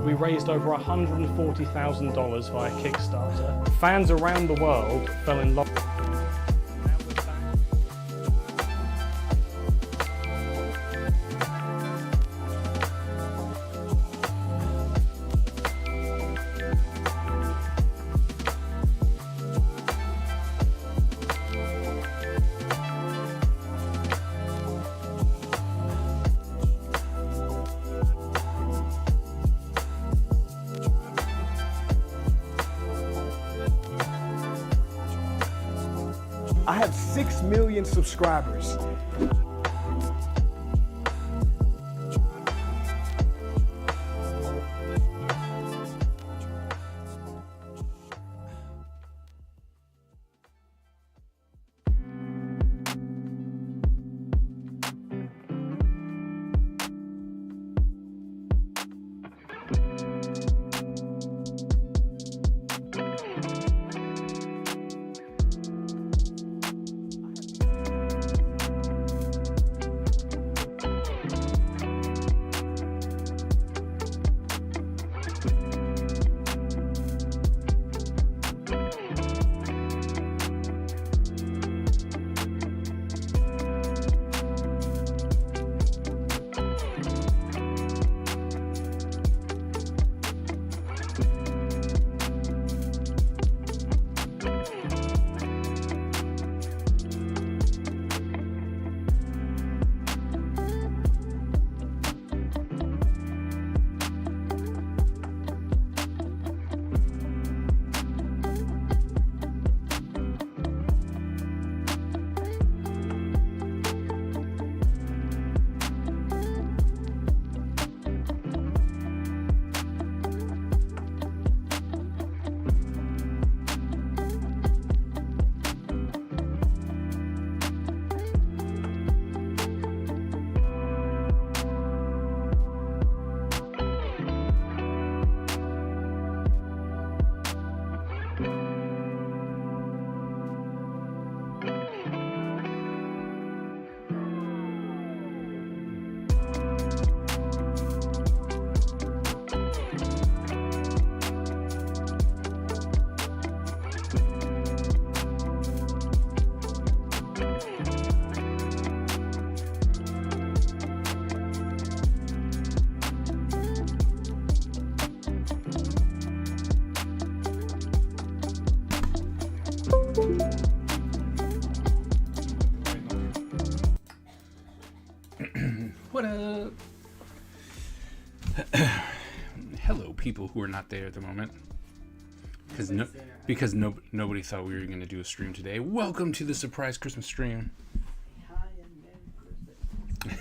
we raised over $140,000 via Kickstarter. Fans around the world fell in love. I have 6 million subscribers. What up? Hello, people who are not there at the moment. Because nobody thought we were going to do a stream today. Welcome to the surprise Christmas stream. Hi and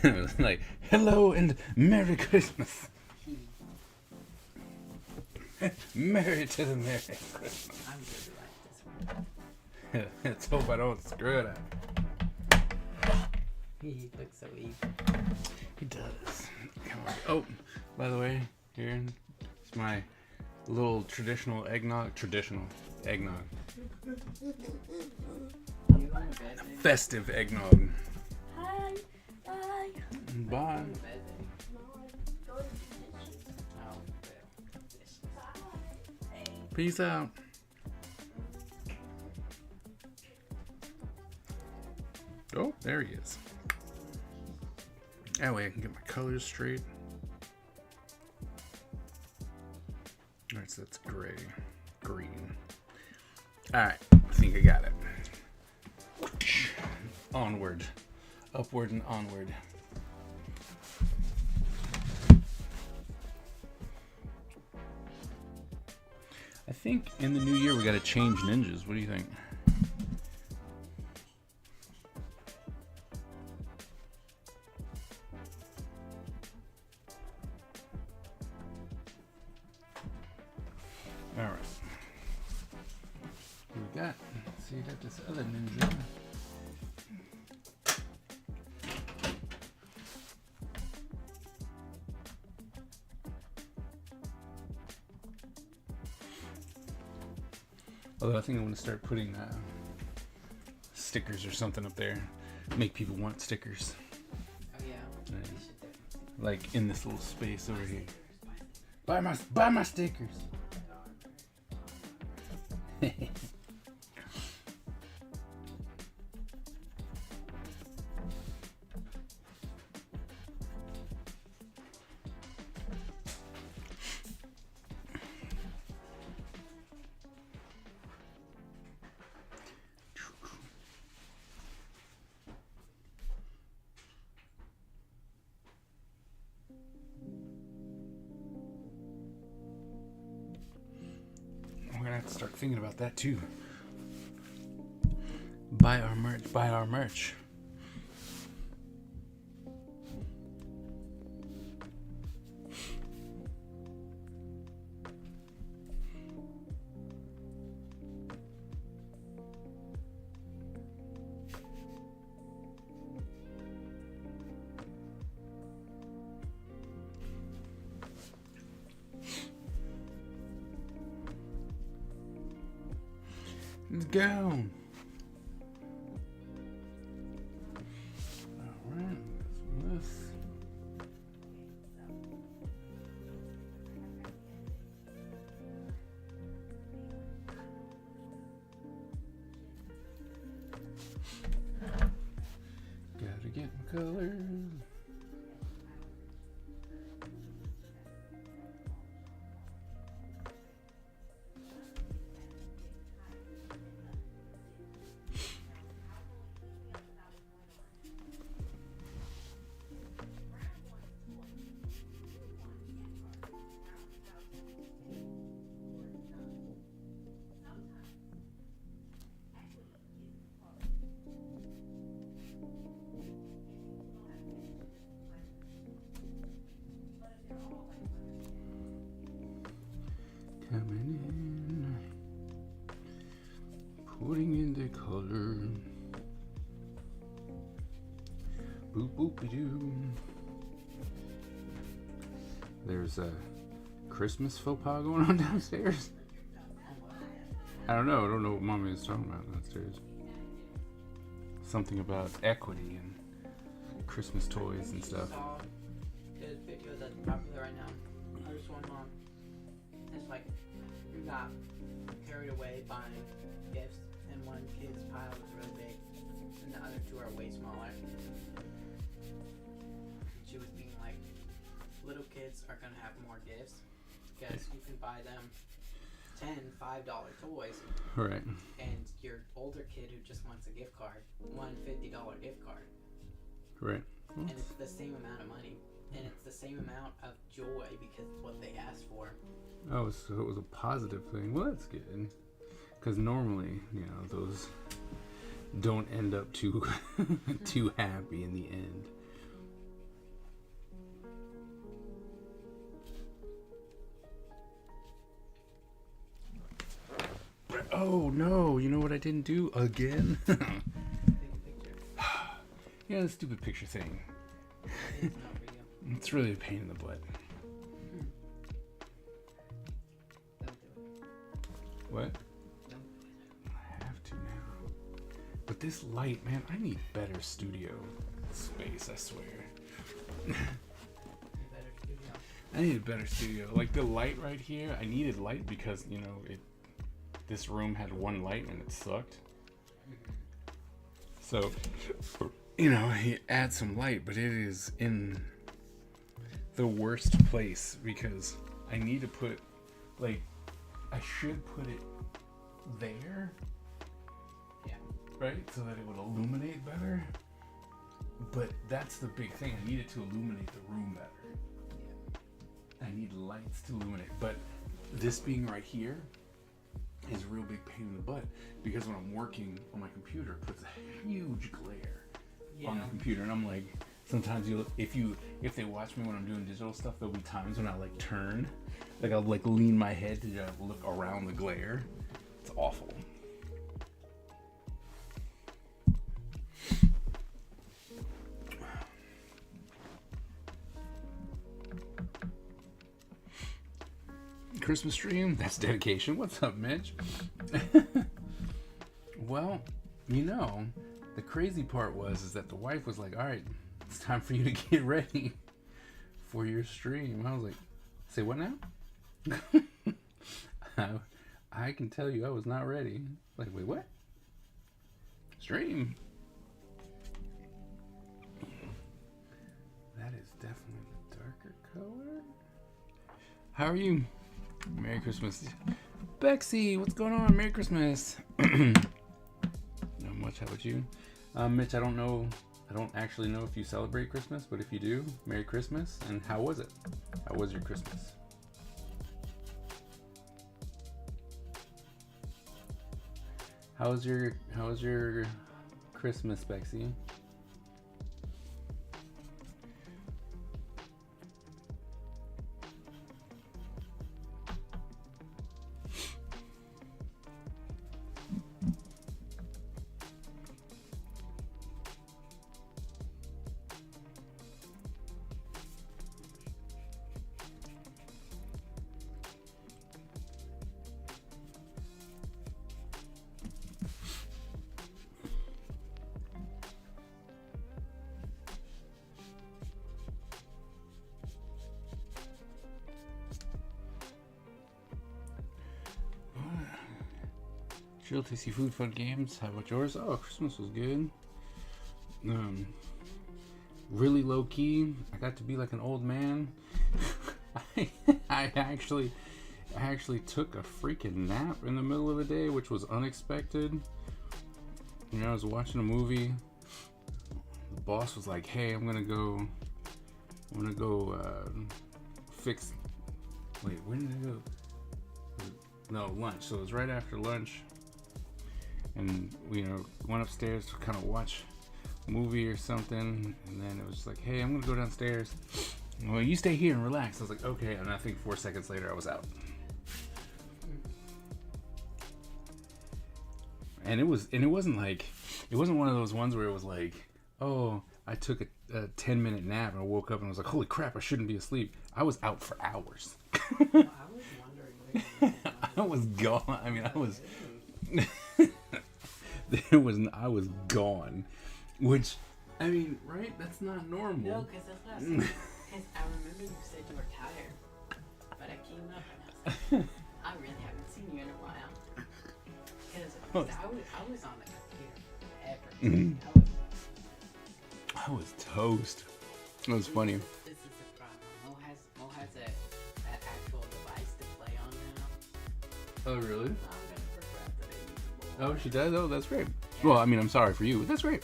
Merry Christmas. Like, hello and Merry Christmas. Merry to the Merry Christmas. I'm good to like this one. Let's hope I don't screw it up. He looks so evil. He does. Come on. Oh, by the way, here is my little traditional eggnog. Festive eggnog. Hi. Bye. Bye. Peace out. Oh, there he is. That way I can get my colors straight. Alright, so that's gray, green. Alright, I think I got it. Onward. Upward and onward. I think in the new year we gotta change ninjas. What do you think? Alright. We got, see, you got this other ninja. Although I think I want to start putting stickers or something up there. Make people want stickers. Oh yeah. Like in this little space over here. Buy my stickers. We're gonna have to start thinking about that too. Buy our merch, buy our merch. Let's go. Alright, this. Gotta get my colors. Coming in, putting in the color. Boop boop doo. There's a Christmas faux pas going on downstairs. I don't know what mommy is talking about downstairs. Something about equity and Christmas toys and stuff. There's a video that's popular right now. There's one mom. It's like you got carried away buying gifts, and one kid's pile is really big, and the other two are way smaller. She was being like, little kids are gonna have more gifts because you can buy them $10, $5 toys, Right. and your older kid who just wants a gift card, one $50 gift card, Right. and it's the same amount of money, and it's the same amount of joy because it's what they asked for. Oh, so it was a positive thing. Well, that's good. Because normally, those don't end up too too happy in the end. Oh no! You know what I didn't do again? Take a picture. Yeah, the stupid picture thing. It's not for you. It's really a pain in the butt. Don't do it. What? Don't do it. I have to now. But this light, man, I need better studio space, I swear. You better studio. I need a better studio. Like the light right here, I needed light because, this room had one light and it sucked. So, he adds some light, but it is in the worst place because I need to put, I should put it there. Yeah. Right? So that it would illuminate better. But that's the big thing. I need it to illuminate the room better. Yeah. I need lights to illuminate. But this being right here is a real big pain in the butt because when I'm working on my computer, it puts a huge glare on the computer, and I'm like, sometimes if they watch me when I'm doing digital stuff, there'll be times when I turn, I'll lean my head to look around the glare. It's awful. Christmas stream? That's dedication. What's up, Mitch? Well, the crazy part is that the wife was like, all right, it's time for you to get ready for your stream. I was like, Say what now? I can tell you I was not ready. Like, wait, what? Stream. That is definitely the darker color. How are you? Merry Christmas. Bexy, what's going on? Merry Christmas. Not much. How about you? Mitch, I don't know. I don't actually know if you celebrate Christmas, but if you do, Merry Christmas. And how was it? How was your Christmas? How was your Christmas, Bexy? Chill, tasty food, fun games. How about yours? Oh, Christmas was good. Really low key. I got to be like an old man. I actually took a freaking nap in the middle of the day, which was unexpected. You know, I was watching a movie. The boss was like, "Hey, I'm gonna go fix." Wait, when did I go? No, lunch. So it was right after lunch. And we, went upstairs to kind of watch a movie or something, and then it was just like, "Hey, I'm gonna go downstairs. Well, you stay here and relax." I was like, "Okay," and I think 4 seconds later I was out. And it wasn't one of those ones where it was like, "Oh, I took a 10-minute nap and I woke up and I was like, holy crap, I shouldn't be asleep." I was out for hours. Well, I was wondering. I was gone. I mean, I was. I was gone, which, I mean, right? That's not normal. No, because that's what I was saying. Because I remember you said you were tired, but I came up and I was like, I really haven't seen you in a while. Because I was on the computer forever. I was toast. It was funny. This is the problem. Mo has an actual device to play on now. Oh, really? I'm gonna regret that I used it more. Oh, she does? Oh, that's great. Yeah. Well, I mean, I'm sorry for you, but that's great.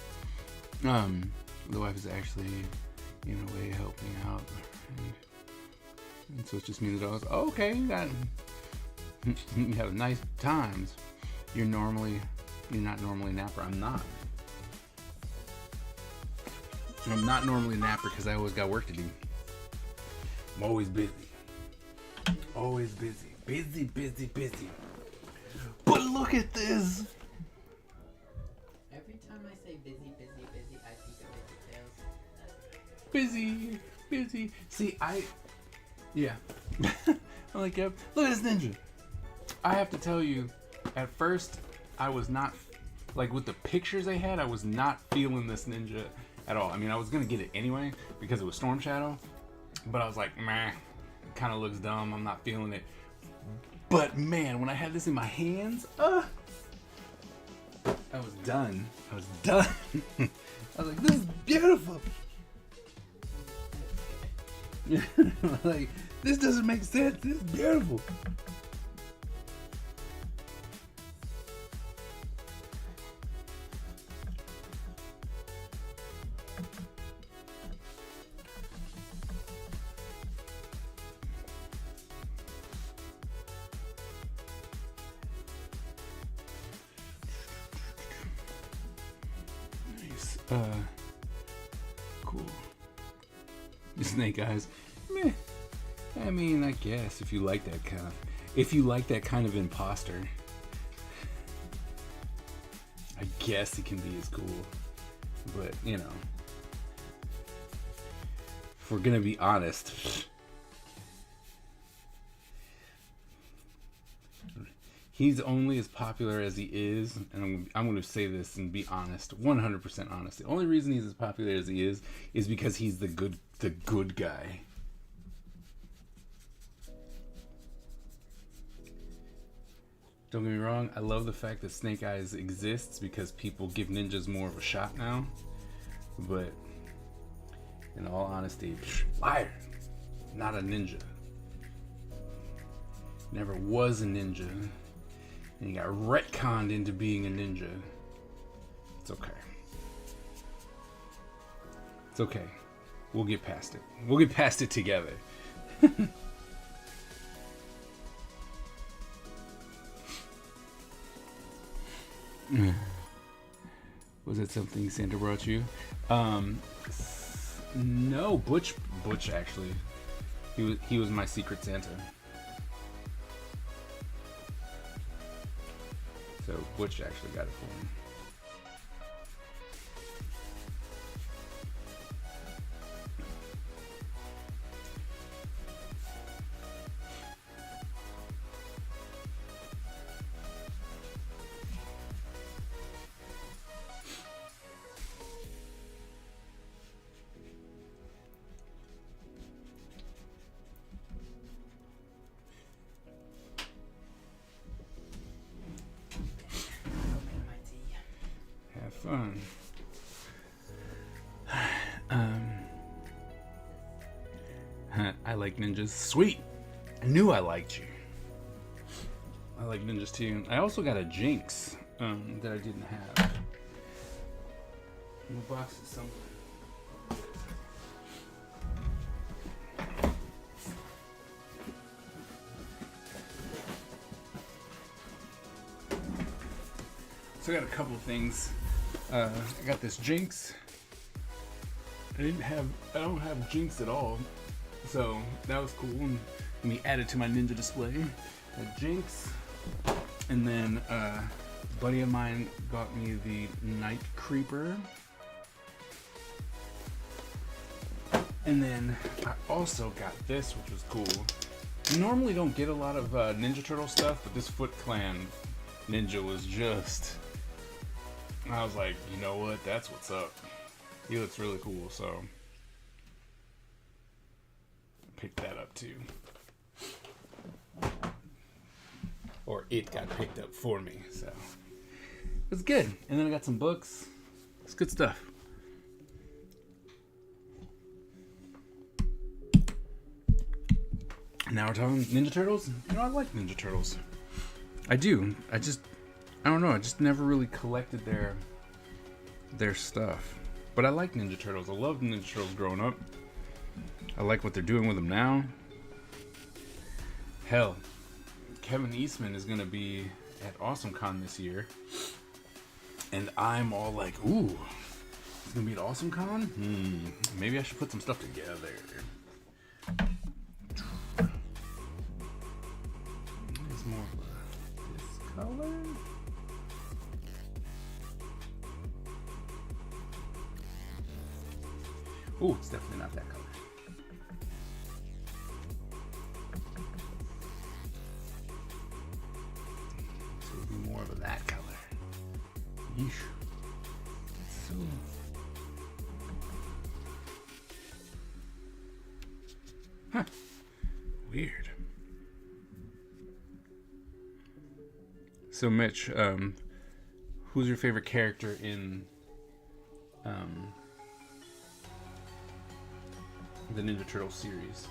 The wife is actually, in a way, helping out. And so it's just me and the dogs. Oh, okay, you have nice times. You're not normally napper. I'm not. I'm not normally a napper because I always got work to do. I'm always busy. Always busy. Busy, busy, busy. But look at this. Every time I say busy, busy, busy, I think of Veggie Tales. Busy, busy. See, yeah. I'm like, yep. Look at this ninja. I have to tell you, at first, I was not, like, with the pictures they had, I was not feeling this ninja at all. I mean, I was gonna get it anyway because it was Storm Shadow, but I was like, meh, it kind of looks dumb. I'm not feeling it. But man, when I had this in my hands, I was done. I was like, this is beautiful. Like, this doesn't make sense. This is beautiful. Cool. Snake eyes. Meh. I mean, I guess if you like that kind of imposter, I guess it can be as cool. But, if we're gonna be honest, he's only as popular as he is, and I'm going to say this and be honest, 100% honest. The only reason he's as popular as he is because he's the good guy. Don't get me wrong, I love the fact that Snake Eyes exists because people give ninjas more of a shot now. But in all honesty, liar, not a ninja. Never was a ninja. And he got retconned into being a ninja. It's okay. It's okay. We'll get past it. We'll get past it together. Was it something Santa brought you? No, Butch actually. He was my secret Santa. So Butch actually got it for me. Fun. I like ninjas. Sweet. I knew I liked you. I like ninjas too. I also got a Jinx that I didn't have. In the box is somewhere. So I got a couple of things. I got this Jinx. I don't have Jinx at all, so that was cool. And let me add it to my ninja display. A Jinx, and then a buddy of mine got me the Night Creeper, and then I also got this, which was cool. I normally don't get a lot of Ninja Turtle stuff, but this Foot Clan ninja was just. I was like, you know what? That's what's up. He looks really cool, so I picked that up too. Or it got picked up for me, so it was good. And then I got some books. It's good stuff. Now we're talking Ninja Turtles. You know, I like Ninja Turtles. I do. I don't know. I just never really collected their stuff. But I like Ninja Turtles. I loved Ninja Turtles growing up. I like what they're doing with them now. Hell, Kevin Eastman is going to be at AwesomeCon this year. And I'm all like, ooh, it's going to be at AwesomeCon? Maybe I should put some stuff together. It's more of this color. Oh, it's definitely not that color. So it'll be more of that color. Yeesh. So. Huh. Weird. So Mitch, who's your favorite character in the Ninja Turtle series?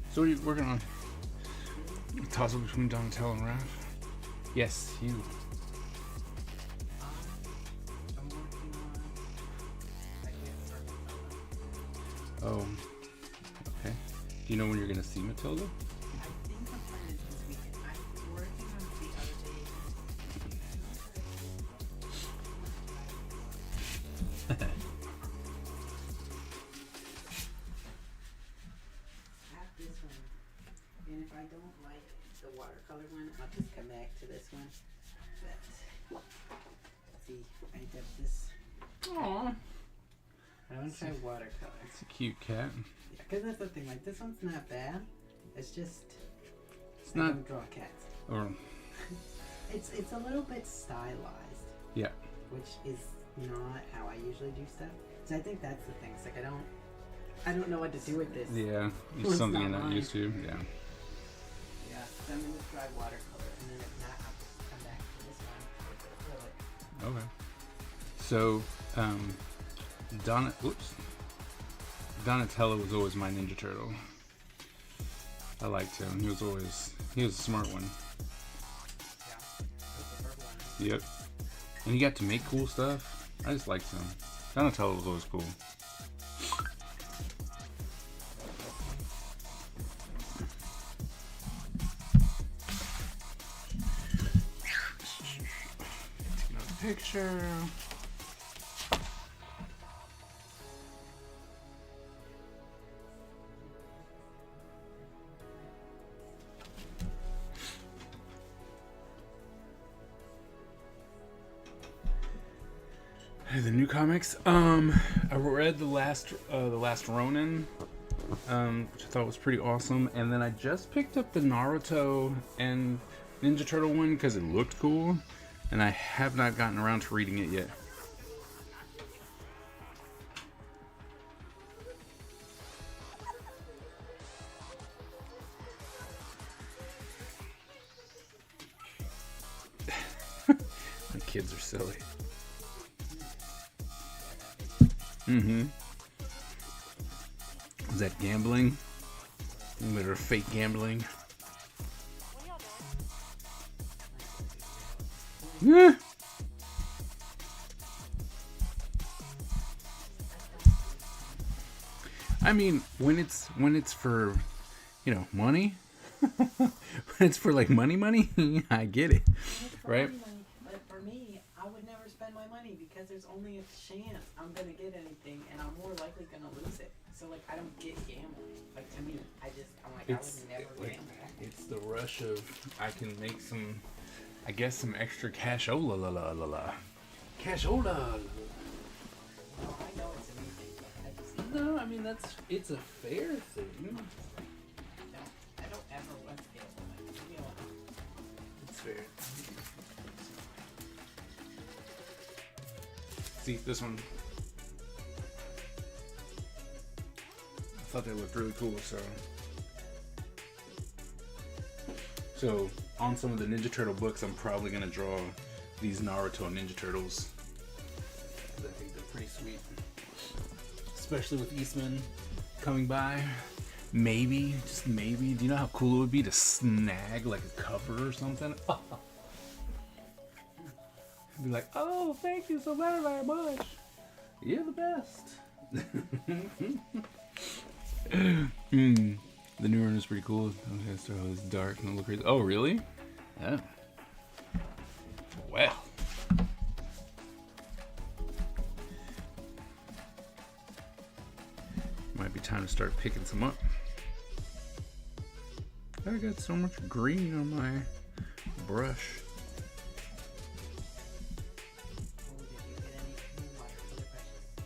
So what are you working on? A toss-up between Donatello and Raph? Yes, you. I'm working on. I can't. Oh. Okay. Do you know when you're gonna see Matilda? I think I'm planning this weekend. I'm working on the other day. watercolor one. I'll just come back to this one. But, see, I did this. Aww. I want to try watercolor. It's a cute cat. Yeah, because that's the thing. Like, this one's not bad. It's just. It's I not. don't draw cats. Or It's a little bit stylized. yeah. Which is not how I usually do stuff. So I think that's the thing. It's like I don't know what to do with this. Yeah. It's It's something not you're not mine. used to. Yeah. Yeah. So I'm gonna try watercolor, and then if not, I'll just come back to this one. Okay. So, Donatello was always my Ninja Turtle. I liked him. He was a smart one. Yeah. That's the purple one. Yep. And he got to make cool stuff. I just liked him. Donatello was always cool. Take another picture. The new comics. I read the last Ronin, which I thought was pretty awesome, and then I just picked up the Naruto and Ninja Turtle one because it looked cool, and I have not gotten around to reading it yet. My kids are silly. Mm-hmm. Is that gambling? Or fake gambling? Yeah. I mean, when it's for, money, when it's for like money, I get it, right? But for me, I would never spend my money because there's only a chance I'm gonna get anything, and I'm more likely gonna lose it. So like, I don't get gambling. Like to me, I'm like, I would never gamble. It's the rush of I can make some extra cash. Oh la la la la la, cash. Oh la. No, I know it's anything, but I just No, I mean it's a fair thing. I don't ever want to gamble. Like, leave me alone. It's fair. See this one. I thought they looked really cool, so on some of the Ninja Turtle books, I'm probably gonna draw these Naruto and Ninja Turtles. I think they're pretty sweet, especially with Eastman coming by. Maybe, just maybe. Do you know how cool it would be to snag like a cover or something? Be like, oh, thank you so very, very much. You're the best. The new one is pretty cool. Okay, so it's dark and it looks crazy. Oh, really? Oh. Well. Might be time to start picking some up. I got so much green on my brush.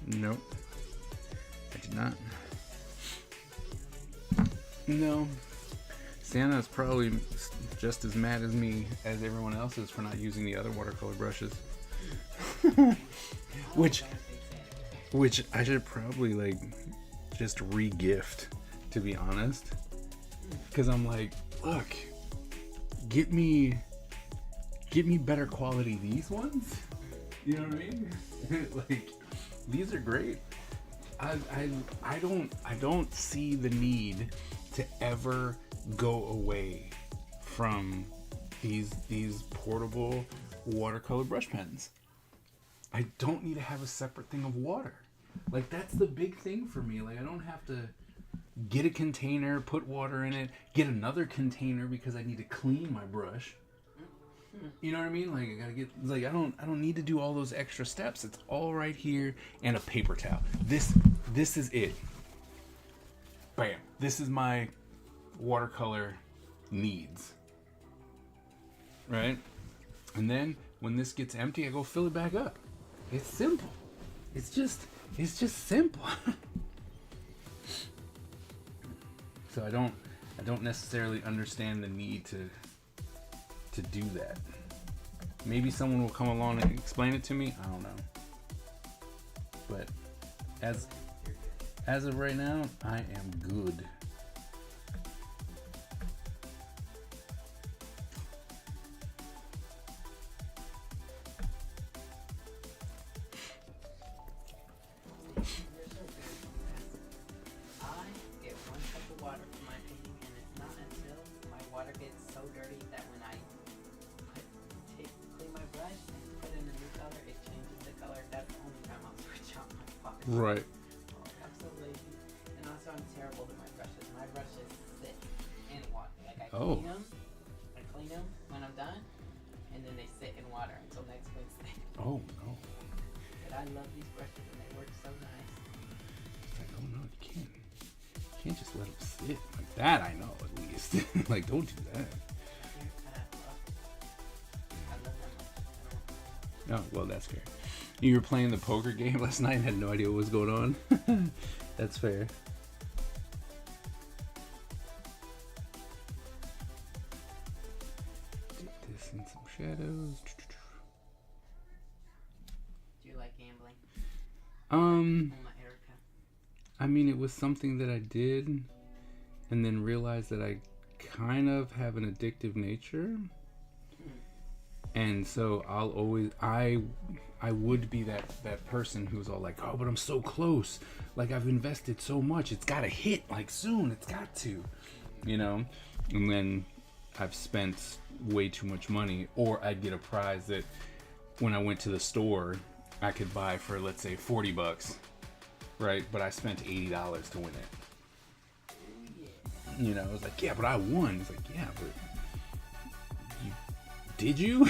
Nope. I did not. No. Santa's probably just as mad as me as everyone else is for not using the other watercolor brushes. Which I should probably like just re-gift, to be honest. Because I'm like, look, get me better quality these ones. You know what I mean? Like, these are great. I don't see the need to ever go away from these portable watercolor brush pens. I don't need to have a separate thing of water. Like, that's the big thing for me. Like, I don't have to get a container, put water in it, get another container because I need to clean my brush. You know what I mean? Like, I gotta get, like, I don't need to do all those extra steps. It's all right here, and a paper towel. This is it. Bam. This is my watercolor needs. right? And then when this gets empty, I go fill it back up. It's simple. It's just simple. So I don't necessarily understand the need to do that. Maybe someone will come along and explain it to me. I don't know. But as of right now, I am good. Right. I'm so lazy, and also I'm terrible with my brushes. My brushes sit in water. Like I clean them when I'm done, and then they sit in water until next Wednesday. Oh no. But I love these brushes, and they work so nice. It's like, oh no, you can't just let them sit like that. I know, at least. Like, don't do that. I love that much. Oh well, that's fair. You were playing the poker game last night and had no idea what was going on. That's fair. Dip this in some shadows. Do you like gambling? Erica. I mean, it was something that I did and then realized that I kind of have an addictive nature. And so I would be that person who's all like, oh, but I'm so close. Like, I've invested so much. It's got to hit, like, soon. It's got to, you know? And then I've spent way too much money. Or I'd get a prize that when I went to the store, I could buy for, let's say, $40, right? But I spent $80 to win it. You know, I was like, yeah, but I won. It's like, yeah, but did you?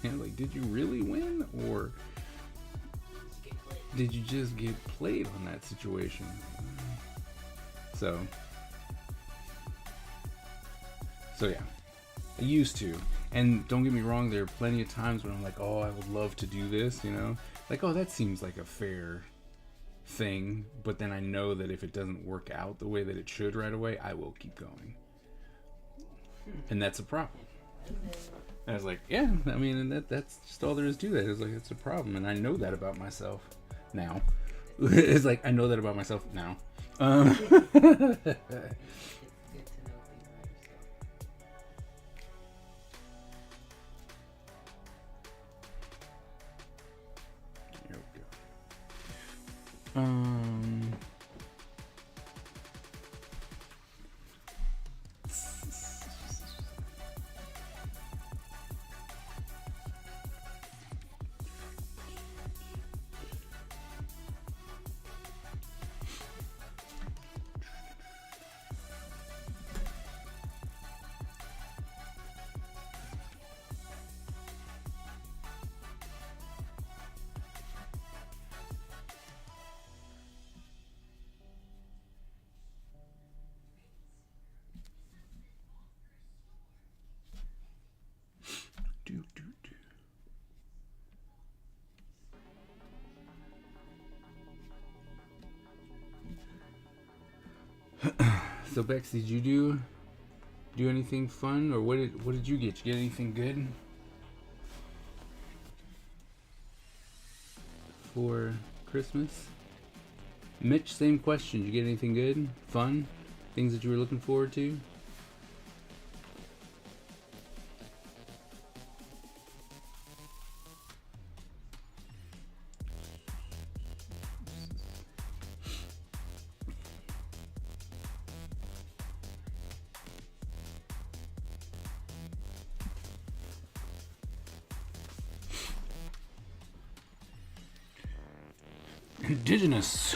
Like, did you really win, or did you just get played on that situation? So yeah, I used to. And don't get me wrong, there are plenty of times when I'm like, oh, I would love to do this, you know, like, oh, that seems like a fair thing. But then I know that if it doesn't work out the way that it should right away, I will keep going, and that's a problem. And I was like, yeah, I mean, and that's just all there is to that. It's like, it's a problem, and I know that about myself now. It's like, I know that about myself now. It's good to know things about yourself. Here we go. So Bex, did you do anything fun, or what did you get? You get anything good for Christmas? Mitch, same question. Did you get anything good, fun, things that you were looking forward to? Indigenous,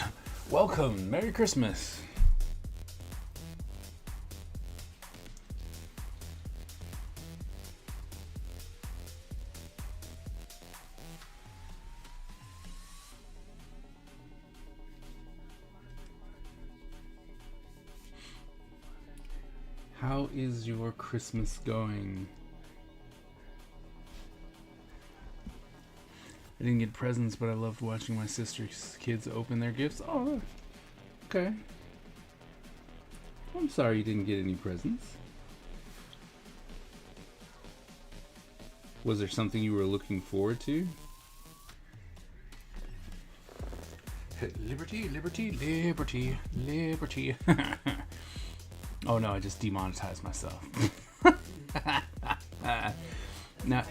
welcome, Merry Christmas. How is your Christmas going? I didn't get presents, but I loved watching my sister's kids open their gifts. Oh, okay. I'm sorry you didn't get any presents. Was there something you were looking forward to? Liberty, liberty, liberty, liberty. Oh no, I just demonetized myself. Not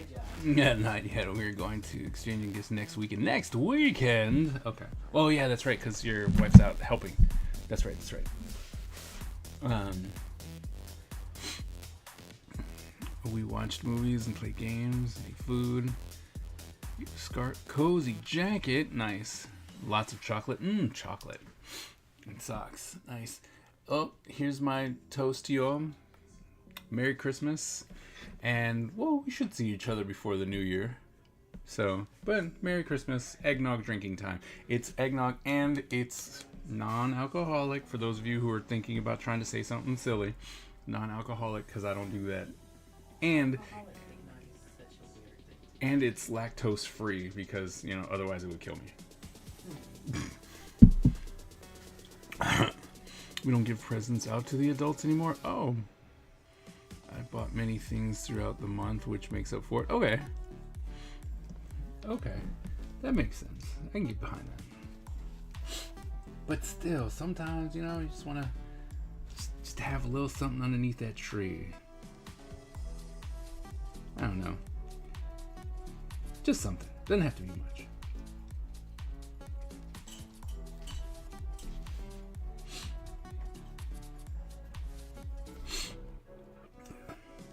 yet. We're going to exchanging gifts next weekend. Next weekend? Okay. Oh yeah, that's right, because your wife's out helping. That's right. We watched movies and played games, ate food. Cozy jacket, nice. Lots of chocolate. Chocolate. And socks, nice. Oh, here's my toast to you all. Merry Christmas. And, well, we should see each other before the new year. So, but Merry Christmas, eggnog drinking time. It's eggnog and it's non-alcoholic for those of you who are thinking about trying to say something silly. Non-alcoholic, because I don't do that. And it's lactose free because, you know, otherwise it would kill me. We don't give presents out to the adults anymore. Oh. I bought many things throughout the month, which makes up for it. Okay. That makes sense. I can get behind that. But still, sometimes, you know, you just want to just have a little something underneath that tree. I don't know. Just something. Doesn't have to be much.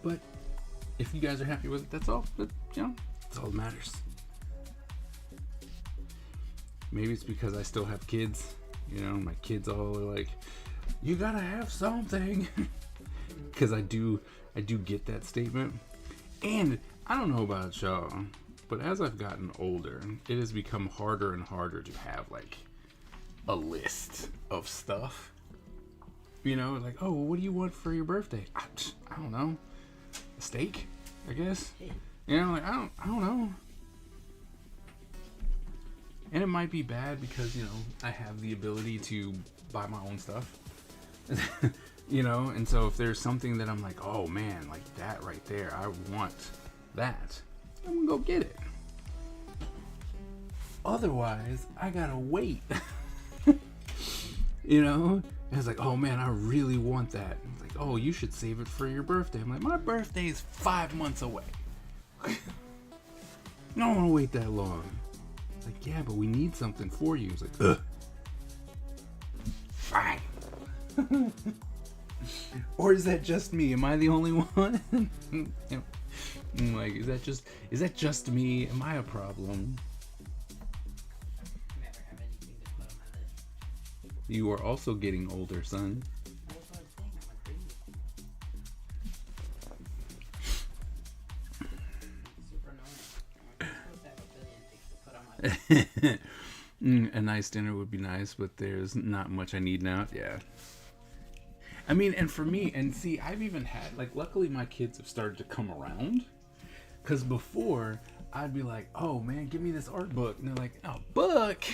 But if you guys are happy with it, that's all. But, you know, that's all that matters. Maybe it's because I still have kids. You know, my kids all are like, you gotta have something. Because I do get that statement. And I don't know about y'all, but as I've gotten older, it has become harder and harder to have like a list of stuff. You know, like, oh, what do you want for your birthday? I don't know. A steak, I guess. You know, like I don't know. And it might be bad because, you know, I have the ability to buy my own stuff. You know, and so if there's something that I'm like, oh man, like that right there, I want that, I'm gonna go get it. Otherwise, I gotta wait. You know? And it's like, oh man, I really want that. It's like, oh, you should save it for your birthday. I'm like, my birthday is 5 months away. I don't want to wait that long. It's like, yeah, but we need something for you. It's like, ugh. Fine. Or is that just me? Am I the only one? I'm like, is that just me? Am I a problem? Never have anything to put on my list. You are also getting older, son. That's what I'm saying. I'm a super annoying. I'm supposed to have a billion things to put on my list. A nice dinner would be nice, but there's not much I need now. Yeah. I mean, and for me, and see, I've even had, like, luckily my kids have started to come around. Because before, I'd be like, oh, man, give me this art book. And they're like, oh, book?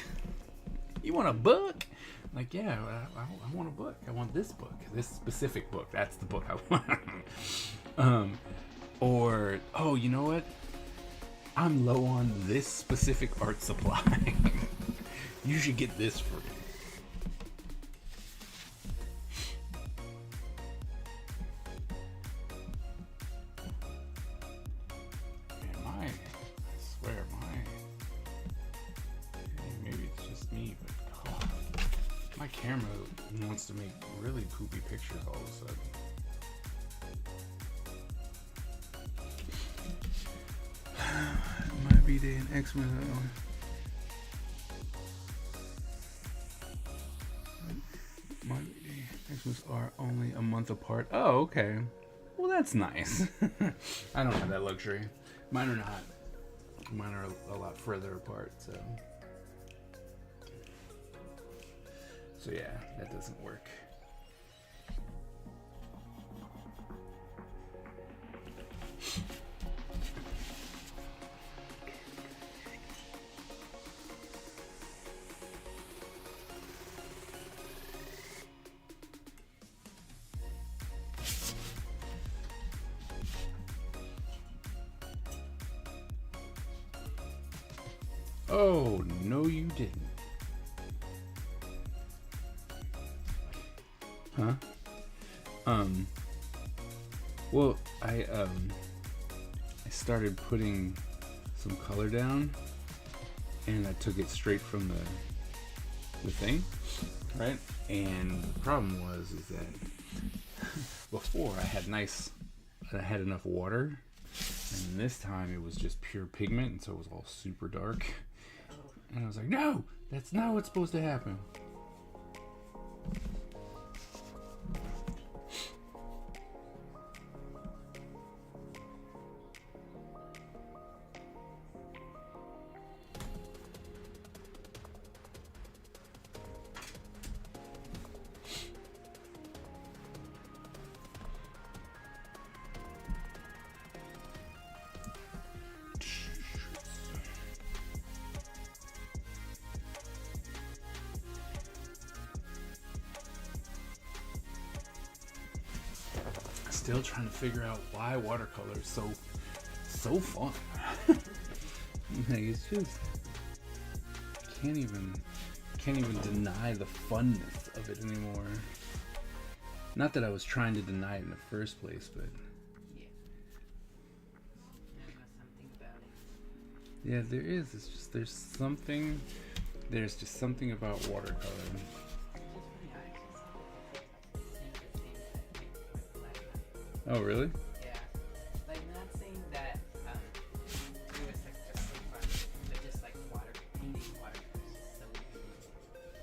You want a book? I'm like, yeah, I want a book. I want this book. This specific book. That's the book I want. Or, oh, you know what? I'm low on this specific art supply. You should get this for me. My camera wants to make really poopy pictures all of a sudden. My B-Day and X-Men. My B-Day and Xmas are only a month apart. Oh, okay. Well, that's nice. I don't have that luxury. Mine are not. Mine are a lot further apart, so... So yeah, that doesn't work. Oh, no you didn't. Huh? Well, I started putting some color down, and I took it straight from the thing, right? And the problem is that before I had enough water, and this time it was just pure pigment, and so it was all super dark. And I was like, no, that's not what's supposed to happen. Still trying to figure out why watercolor is so fun. Like, it's just can't even deny the funness of it anymore. Not that I was trying to deny it in the first place, but Yeah. Something about it. yeah, there is. It's just there's just something about watercolor. Oh, really? Yeah. Like, not saying that it was like just so fun, but just like painting watercolors is so easy. Because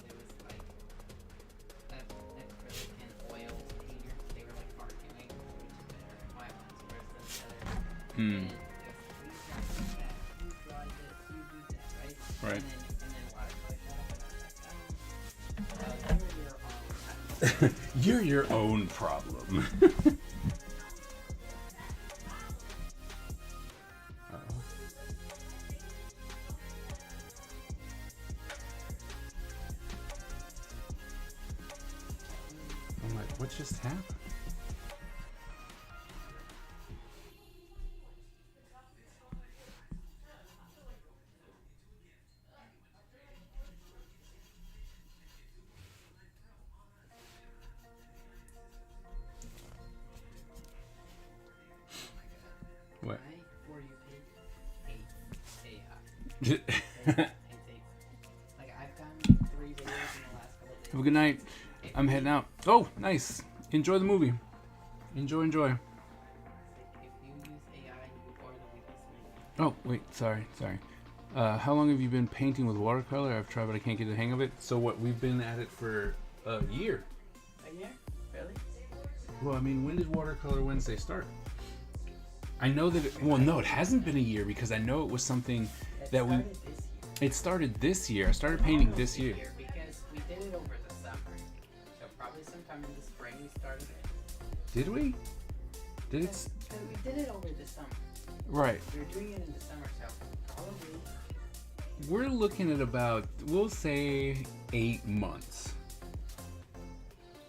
it was like acrylic and oil painters, they were like arguing which is better, my ones versus the other. And it was like, you do that, you draw this, you do that, right? Right. And then watercolor showed up, and I was like, you're your own. You're your own problem. Uh-oh. I'm like, what just happened? What? Why for you pay like I've done 3 videos in the last couple of days. Have a good night. I'm heading out. Oh, nice. Enjoy the movie. Enjoy. If you use AI, you are the weakest link. Oh, wait. Sorry. How long have you been painting with watercolor? I've tried, but I can't get the hang of it. So what? We've been at it for a year. A year? Really? Well, I mean, when did Watercolor Wednesday start? I know that. Well, no, it hasn't been a year because I know it was something that we. Started this year. It started this year. I started painting Almost this a year. Because we did it over the summer. So probably sometime in the spring we started it. Did we? Did it? Because we did it over the summer. Right. We were doing it in the summer, so probably. We're looking at about, we'll say, 8 months.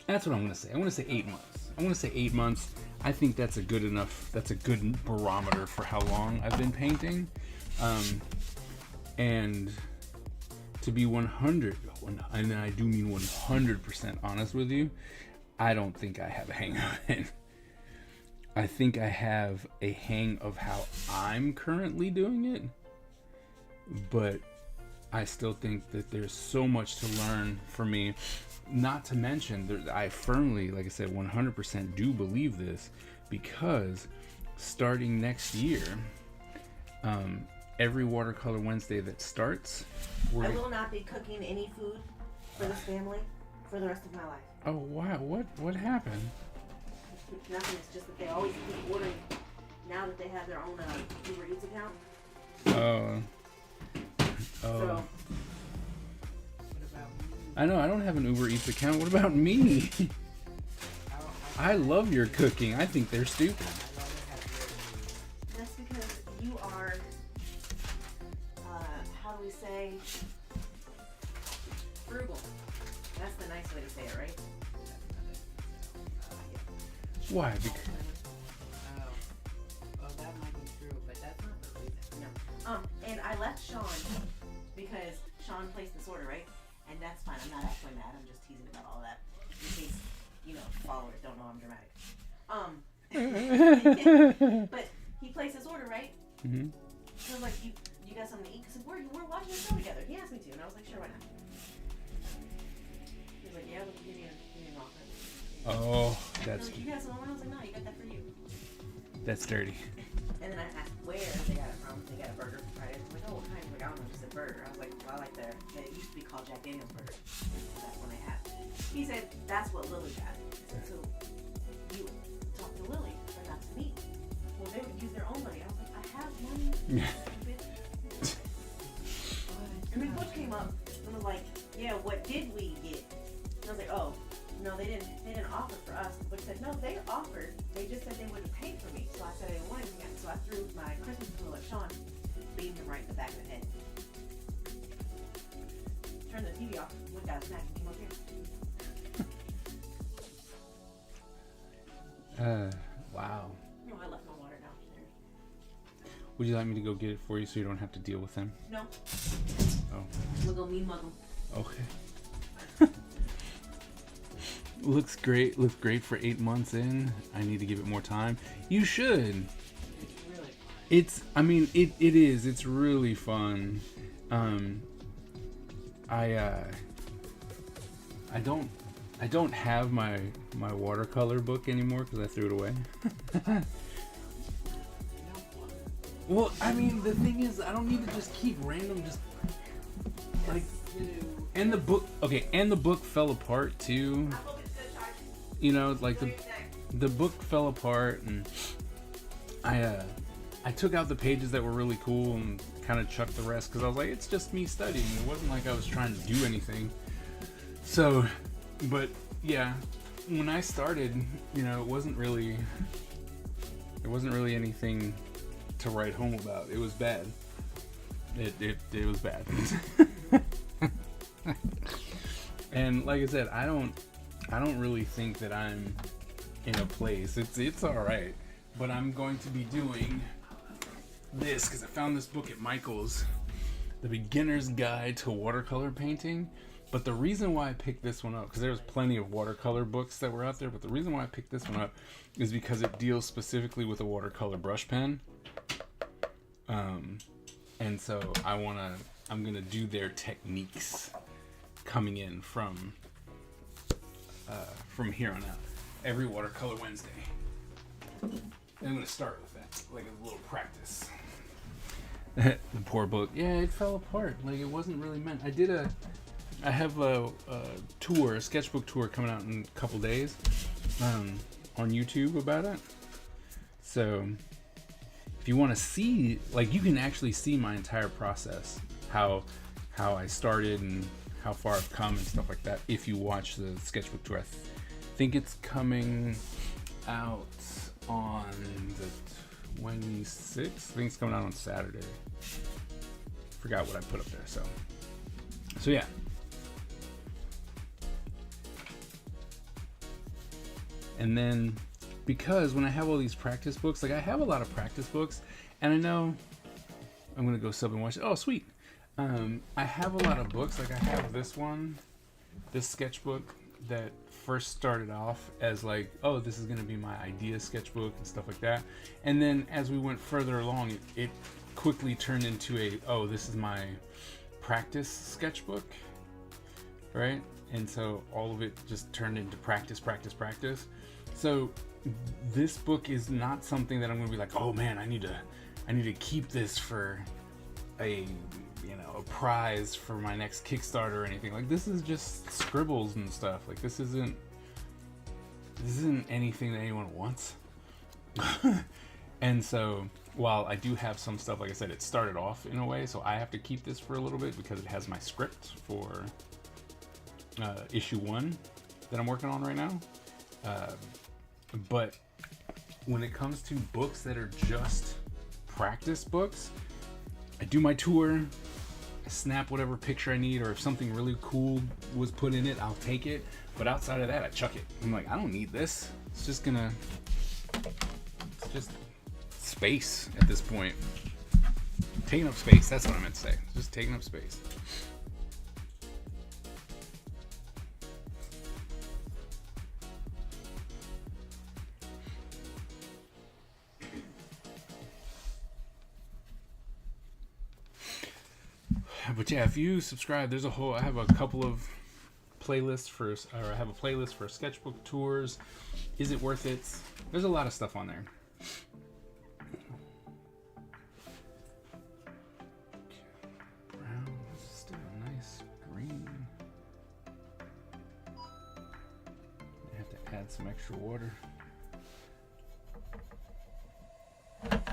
That's what I'm gonna say. I'm gonna say 8 months. I'm gonna say 8 months. I think that's a good enough. That's a good barometer for how long I've been painting. And to be 100, and I do mean 100% honest with you, I don't think I have a hang of it. I think I have a hang of how I'm currently doing it, but I still think that there's so much to learn for me. Not to mention, I firmly, like I said, 100% do believe this, because starting next year, every Watercolor Wednesday that starts, I will not be cooking any food for this family for the rest of my life. Oh wow, what happened? Nothing. It's just that they always keep ordering. Now that they have their own Uber Eats account. So What about me? I know I don't have an Uber Eats account. What about me? I love your cooking. I think they're stupid. I'd rather have yours. That's because you are, how do we say, frugal. That's the nice way to say it, right? Why? Because Oh, that might be true, but that's not the reason. No. And I left Sean because Sean placed this order, right? And that's fine. I'm not actually mad. I'm just teasing about all that. In case, followers don't know I'm dramatic. But he placed this order, right? Mm-hmm. So I was like, you got something to eat? Because we're watching the show together. He asked me to. And I was like, sure, why not? He was like, yeah, we'll give you an offer. Oh, that's Like, you got some more? I was like, no, you got that for you. that's dirty. And then I asked where they got it from. They got a burger from Friday. I was like, oh, what kind? Like, I don't know, just a burger. I was like, well, I like they used to be called Jack Daniel's burger. That's when they had. He said, that's what Lily got. I said, so you talk to Lily, but not to me. Well, they would use their own money. I was like, I have money. Stupid. And then Butch came up and was like, yeah, what did we get? And I was like, oh, no, they didn't offer for us. Butch said, no, they offered. They just said they wouldn't pay for me. So I said I didn't want anything. So I threw my Christmas pillow at Sean, beamed him right in the back of the head. Turned the TV off, went got a snack, and came up here. Wow. No, I left my water downstairs. Would you like me to go get it for you so you don't have to deal with them? No. Oh. Muggle me muggle. Okay. Looks great for 8 months in. I need to give it more time. You should. It's really fun. It is. It's really fun. I don't have my watercolor book anymore because I threw it away. Well, the thing is, I don't need to just keep random like. And the book fell apart too. Like the book fell apart, and I took out the pages that were really cool and kind of chucked the rest because I was like, it's just me studying. It wasn't like I was trying to do anything. So, but yeah, when I started, it wasn't really anything to write home about. It was bad. It was bad. And like I said, I don't really think that I'm in a place. It's all right, but I'm going to be doing this because I found this book at Michael's, The Beginner's Guide to Watercolor Painting. But the reason why I picked this one up, because there's plenty of watercolor books that were out there, but the reason why I picked this one up is because it deals specifically with a watercolor brush pen. And so I'm gonna do their techniques coming in from here on out. Every Watercolor Wednesday. And I'm gonna start with that, like a little practice. The poor book. Yeah, it fell apart. Like, it wasn't really meant. I have a sketchbook tour coming out in a couple days on YouTube about it. So if you want to see, like, you can actually see my entire process, how I started and how far I've come and stuff like that, if you watch the sketchbook tour. I think it's coming out on the 26th. I think it's coming out on Saturday. Forgot what I put up there. So yeah. And then, because when I have all these practice books, like I have a lot of practice books, and I know I'm gonna go sub and watch it. Oh, sweet. I have a lot of books. Like I have this one, this sketchbook that first started off as like, oh, this is gonna be my idea sketchbook and stuff like that. And then as we went further along, it quickly turned into this is my practice sketchbook, right? And so all of it just turned into practice. So this book is not something that I'm gonna be like, oh man, I need to keep this for a prize for my next Kickstarter or anything. Like, this is just scribbles and stuff. Like, this isn't anything that anyone wants. And so while I do have some stuff, like I said, it started off in a way, so I have to keep this for a little bit because it has my script for issue 1 that I'm working on right now. But when it comes to books that are just practice books, I do my tour, I snap whatever picture I need, or if something really cool was put in it, I'll take it. But outside of that, I chuck it. I'm like, I don't need this. It's just space at this point. Taking up space. That's what I meant to say. Just taking up space. But yeah, if you subscribe, there's a whole. I have a couple of playlists for, or I have a playlist for sketchbook tours. Is it worth it? There's a lot of stuff on there. Brown is still a nice green. I have to add some extra water. Next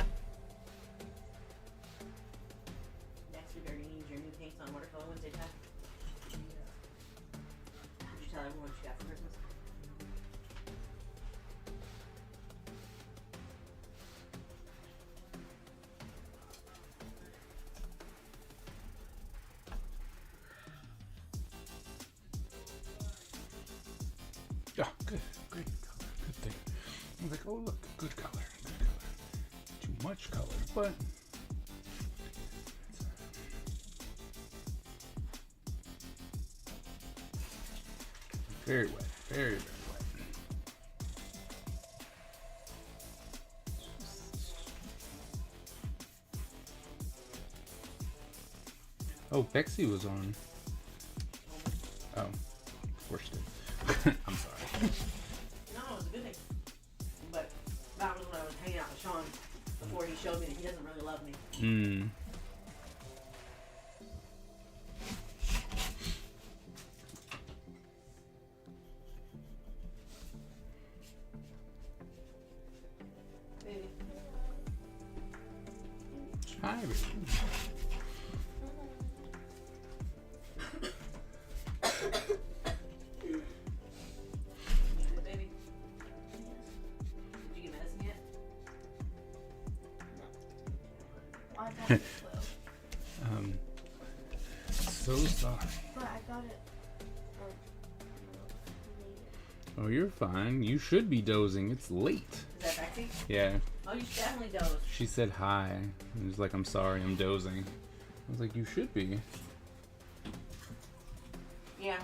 week, are you going to use your new paints on Watercolor Wednesday, Pat? Did you tell everyone what you got for Christmas? Yeah, good, great color, good thing. I was like, oh look, good color, good color. Too much color, but very wet, very, very wet. Oh, Bexy was on. Oh, of course she did. I'm sorry. No, it was a good thing. But that was when I was hanging out with Sean before he showed me that he doesn't really love me. Hmm. Baby. Hi, baby. You good, baby? Did you get medicine yet? I got it slow. So sorry. But I got it. Later. Oh, you're fine. You should be dozing. It's late. Is that Bexy? Yeah. Oh, you should definitely doze. She said hi. And was like, I'm sorry, I'm dozing. I was like, you should be. Yeah,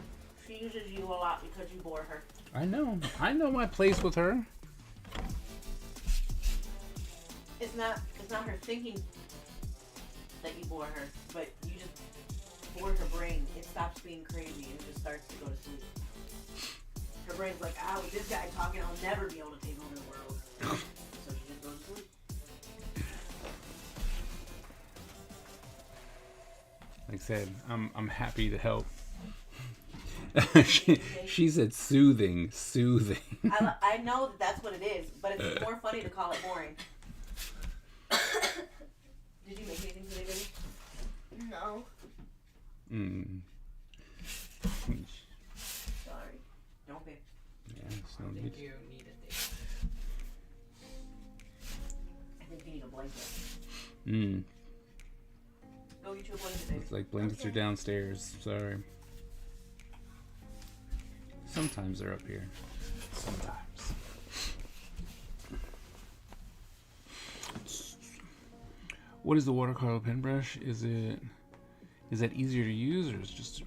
she uses you a lot because you bore her. I know. I know my place with her. It's not her thinking that you bore her, but you just bore her brain. It stops being crazy and just starts to go to sleep. Her brain's like, with this guy talking, I'll never be able to take over the world. So she just goes to sleep. Like I said, I'm happy to help. she said soothing. I know that that's what it is, but it's more funny to call it boring. Did you make anything today, baby? No. Sorry. Don't be. Yeah, it's no I need. think you need a date. I think you need a blanket. Go get you a blanket, baby. It's like blankets are downstairs. Sorry. Sometimes they're up here. Sometimes. What is the watercolor pen brush? Is that easier to use, or is just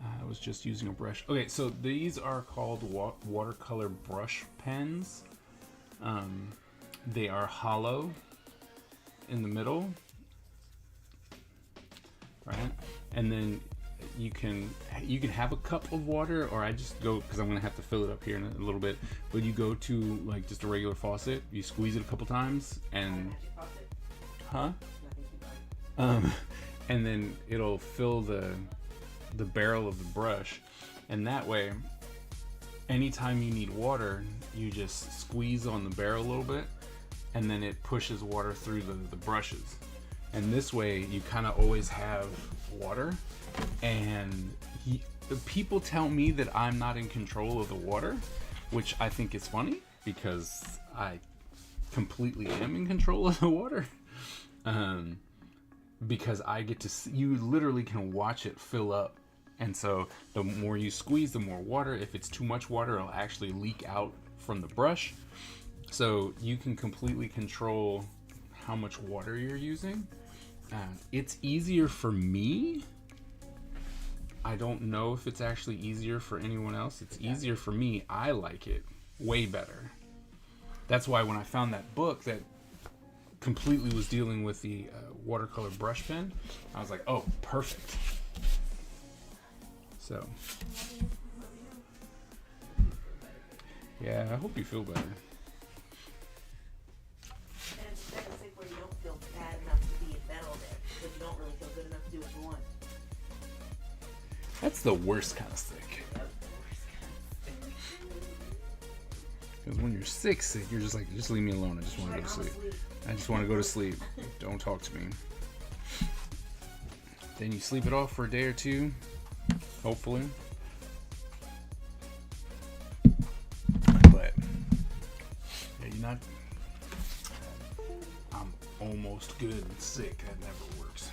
I was just using a brush? Okay, so these are called watercolor brush pens. They are hollow in the middle, right? And then you can have a cup of water, or I just go, because I'm gonna have to fill it up here in a little bit. But you go to like just a regular faucet, you squeeze it a couple times, and and then it'll fill the barrel of the brush, and that way, anytime you need water, you just squeeze on the barrel a little bit, and then it pushes water through the brushes, and this way you kind of always have water. And people tell me that I'm not in control of the water, which I think is funny because I completely am in control of the water. Because I get to see, you literally can watch it fill up, and so the more you squeeze, the more water. If it's too much water, it'll actually leak out from the brush. So you can completely control how much water you're using. It's easier for me. I don't know if it's actually easier for anyone else. It's easier for me. I like it way better. That's why when I found that book that completely was dealing with the watercolor brush pen, I was like, oh, perfect. So, yeah, I hope you feel better. And it's never safe where you don't feel bad enough to be in bed all day, but you don't really feel good enough to do what you want. That's the worst kind of sick. Yep. Because when you're sick, you're just like, just leave me alone. I just want to go to sleep. I just want to go to sleep. Don't talk to me. Then you sleep it off for a day or two, hopefully. But yeah, you're not. I'm almost good and sick. That never works.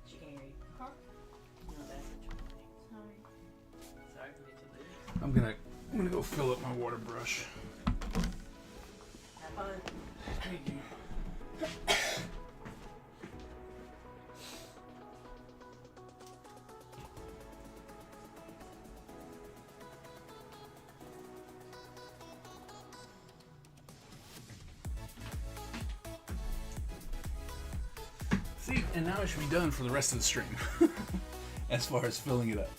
She can't hear you. No, that's what you're doing. Sorry for being too late. I'm gonna go fill up my water brush. Have fun. Thank you. See, and now I should be done for the rest of the stream. As far as filling it up.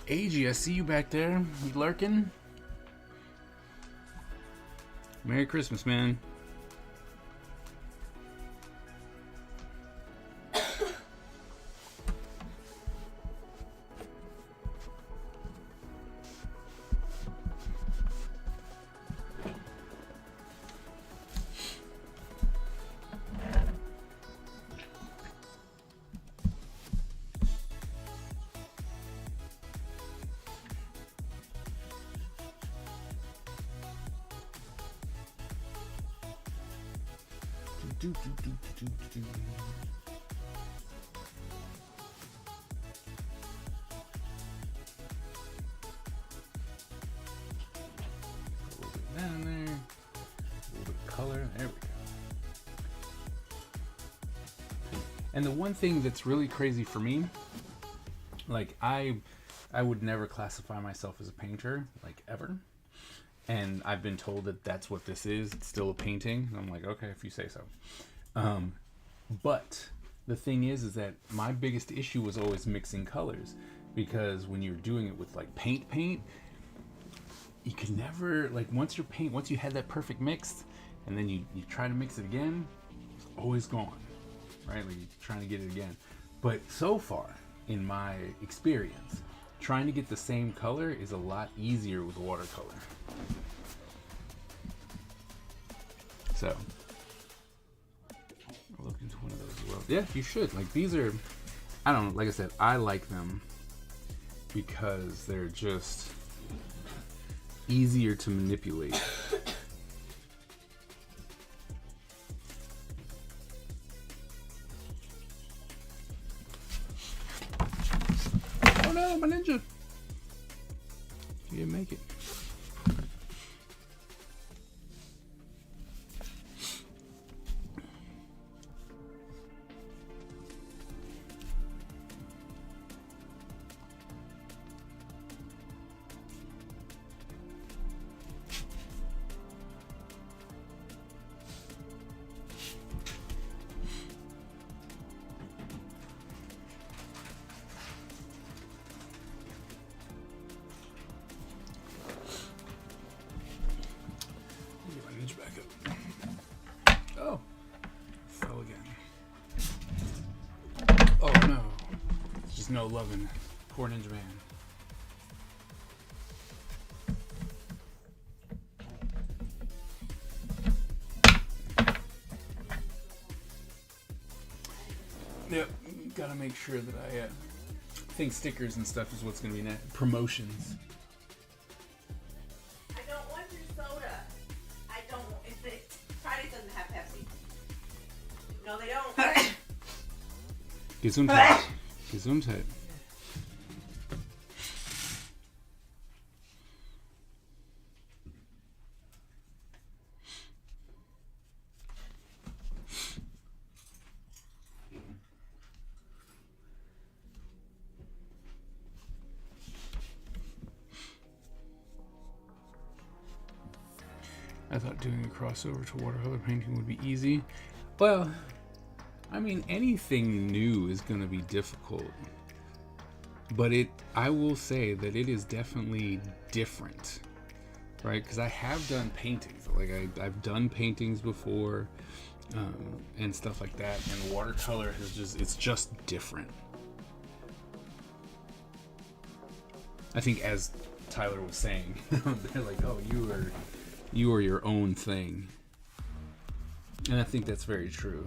AG, I see you back there. You lurking? Merry Christmas, man. A little bit down there. A little bit of color. There we go. And the one thing that's really crazy for me, like I would never classify myself as a painter, like ever. And I've been told that that's what this is. It's still a painting. And I'm like, okay, if you say so. But the thing is that my biggest issue was always mixing colors, because when you're doing it with like paint, you can never, like, once you had that perfect mix, and then you try to mix it again, it's always gone, right? Like you're trying to get it again. But so far, in my experience, trying to get the same color is a lot easier with watercolor. So, I'll look into one of those as well. Yeah, you should. Like, these are, I don't know, like I said, I like them because they're just easier to manipulate. Oh no, my ninja! You didn't make it. just no loving poor Ninja Man. Yep, gotta make sure that I think stickers and stuff is what's gonna be next. Promotions. I don't want your soda. I don't. Friday doesn't have Pepsi. No, they don't. Gesundheit. Gesundheit. I thought doing a crossover to watercolor painting would be easy. Well, I mean, anything new is going to be difficult. But I will say that it is definitely different, right? Because I have done paintings. Like, I've done paintings before and stuff like that. And watercolor it's just different. I think as Tyler was saying, they're like, oh, you are your own thing. And I think that's very true.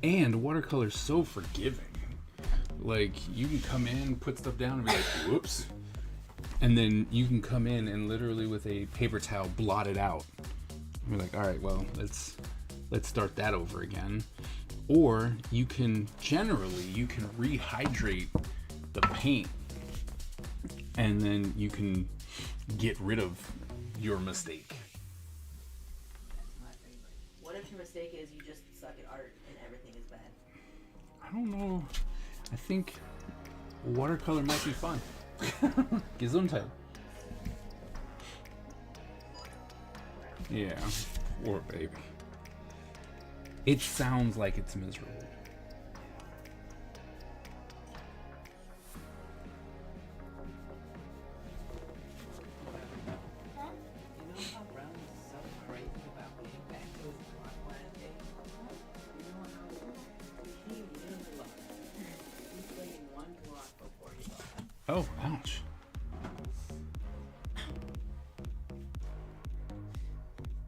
And watercolor's so forgiving. Like, you can come in, put stuff down, and be like, whoops. And then you can come in and literally with a paper towel blot it out. You're like, all right, well, let's start that over again. Or you can rehydrate the paint, and then you can get rid of your mistake. My favorite. What if your mistake is you just suck at art and everything is bad? I don't know. I think watercolor might be fun. Gesundheit. Yeah, poor baby. It sounds like it's miserable. You know how Brown is so crazy about getting back to his block last day? You know how he lives a lot. He's waiting one block before he lost. Oh, ouch.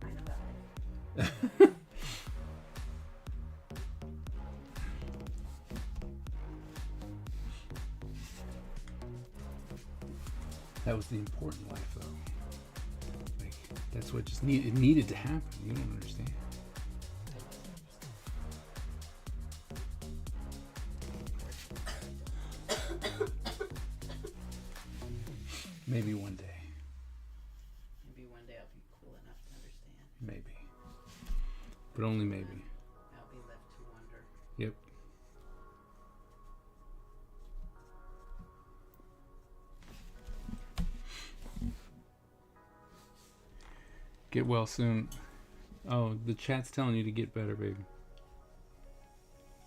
I know that. That was the important life, though. Like, that's what just needed to happen. You don't understand. Maybe one day. Maybe one day I'll be cool enough to understand. Maybe. But only maybe. I'll be left to wonder. Yep. Get well soon. Oh, the chat's telling you to get better, baby.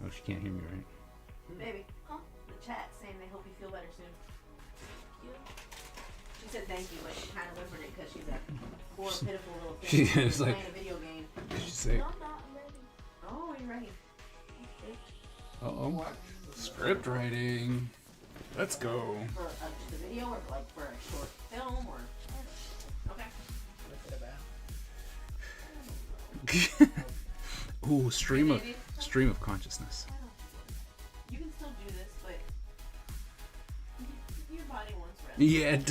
Oh, she can't hear me, right? Baby, the chat saying they hope you feel better soon. She said thank you, but she kind of whispered it because she's a poor, pitiful little thing. She who's is like- playing a video game. She's sick. No, I'm not. I'm ready. Oh, you're ready. Uh-oh. Script writing. Let's go. For the video or like for a short film or? Okay. What's it about? Ooh, stream Hey, baby. of consciousness. You can still do this, but your body wants rest. Yeah.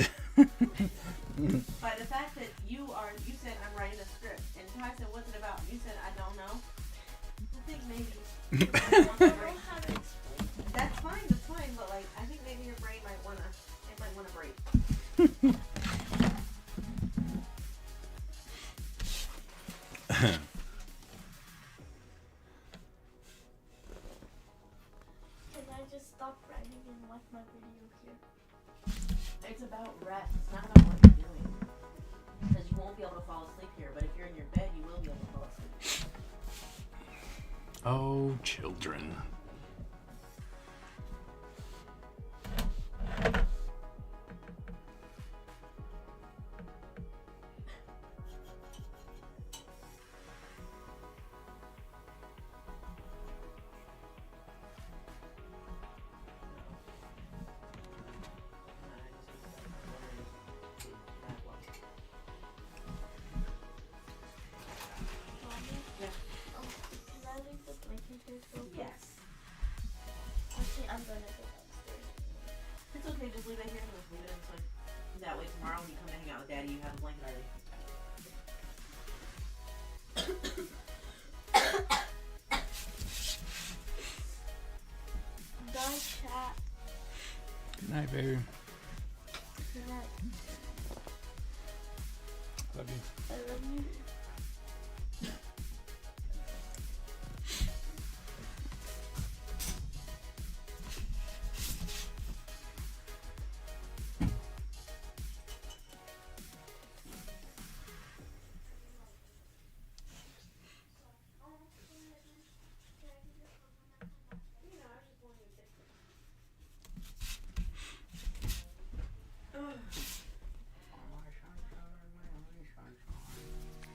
By the fact that you said I'm writing a script, and Ty said, "What's it about?" You said, "I don't know." I think maybe. I don't know how to explain. That's fine, but like I think maybe your brain might wanna break. Can I just stop writing and watch my video here? It's about rest. It's not about what you're doing. Because you won't be able to fall asleep here, but if you're in your bed, you will be able to fall asleep. Oh, children. just leave it here. Let's leave it in the That way tomorrow when you come to hang out with Daddy, you have a blanket already. Bye, chat. Good night, baby. Good night. Love you. I love you.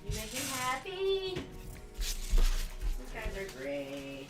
You make him happy? These guys are great.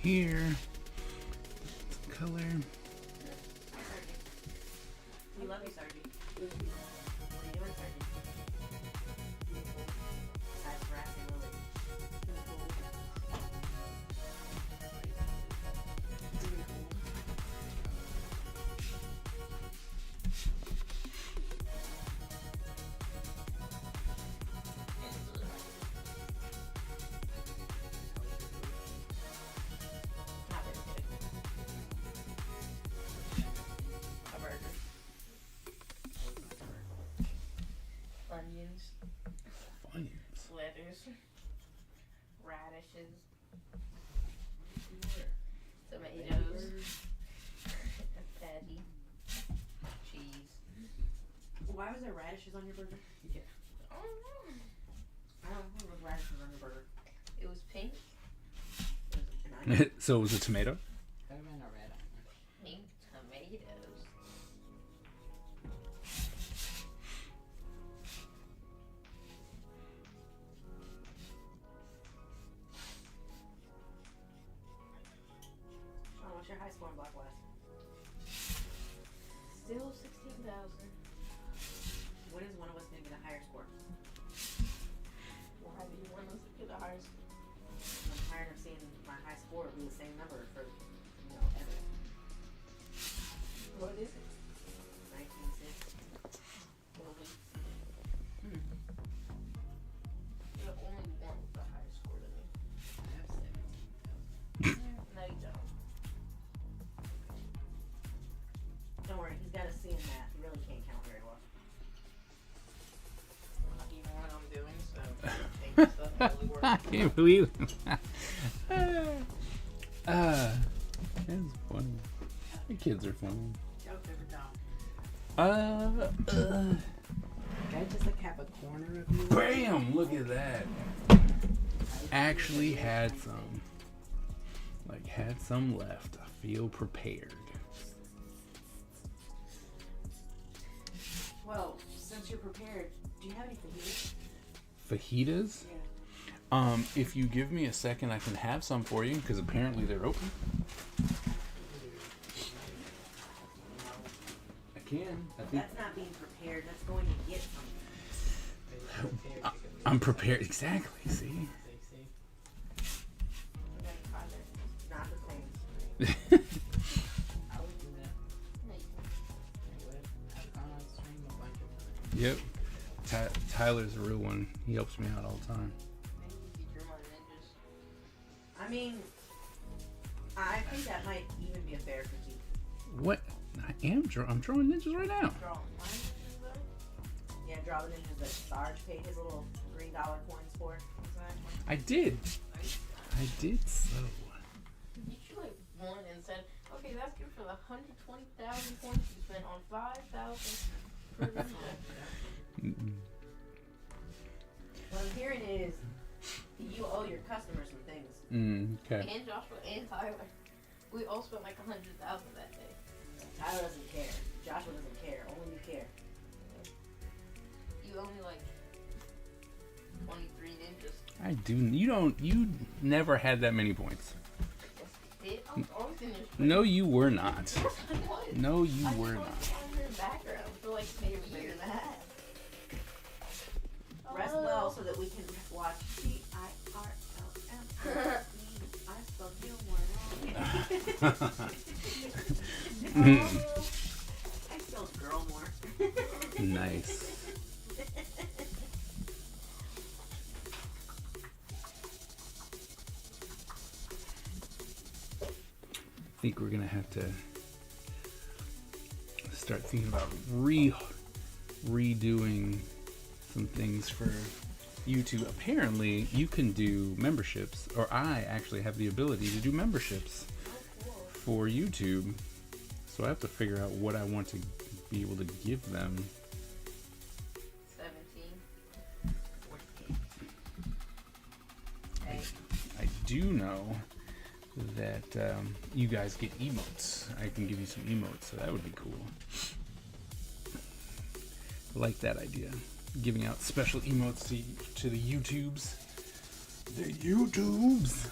Here. Color. Hi, Sergeant. We love you, Sergeant. What are you doing, Sergeant? Besides harassing Lily. Not very good. A burger. Onions, Onions. lettuce, radishes, tomatoes, patty, cheese. Why was there radishes on your burger? Yeah. I don't know. I don't know what radishes on your burger. It was pink. It was an onion. So it was a tomato? Could have been a red onion. Pink tomatoes. Oh, what's your high score in Black West? Still 16,000. When is one of us going to get a higher score? Why do you want us to get a higher score? I'm tired of seeing my high score be the same number for, ever. What is it? 19.6. Really? You have only one with a higher score than me. I have 17,000. No, you don't. Don't worry, he's got a C in that. He really can't count very well. Not even what I'm doing, so change stuff really works. I can't believe it. That's funny. The kids are funny. Joke over top. I just like have a corner of you. Bam! Look at that. Actually had some. Like, had some left. I feel prepared. Well, since you're prepared, do you have any fajitas? Fajitas? Yeah. If you give me a second, I can have some for you, because apparently they're open. I can. I think That's not being prepared. That's going to get something. I'm prepared. Exactly. See? Not the same. Yep. Tyler's a real one. He helps me out all the time. I mean, I think that might even be a fair critique. What? I'm drawing ninjas right now. Draw ninjas though? Yeah, draw the ninjas that Sarge paid his little $3 coins for. I did. I did so. You should like won and said, okay, that's good for the 120,000 points you spent on 5,000 per ninja. What I'm hearing is you owe your customers some things. Okay. And Joshua and Tyler. We all spent like 100,000 that day. Tyler doesn't care. Joshua doesn't care. Only you care. You owe me like 23 ninjas. I do. You never had that many points. Yes, I did. I was always in your street. No, you were not. Yes, I was. No, you I were just not. on your background for like maybe a year and a half. Rest well so that we can watch TIRLM. I spelled Gilmore wrong. I spelled girl more. Nice. I think we're gonna have to start thinking about redoing some things for YouTube. Apparently, you can do memberships, or I actually have the ability to do memberships for YouTube. So I have to figure out what I want to be able to give them. 17. I do know that you guys get emotes. I can give you some emotes, so that would be cool. I like that idea. Giving out special emotes to the YouTubes. The YouTubes!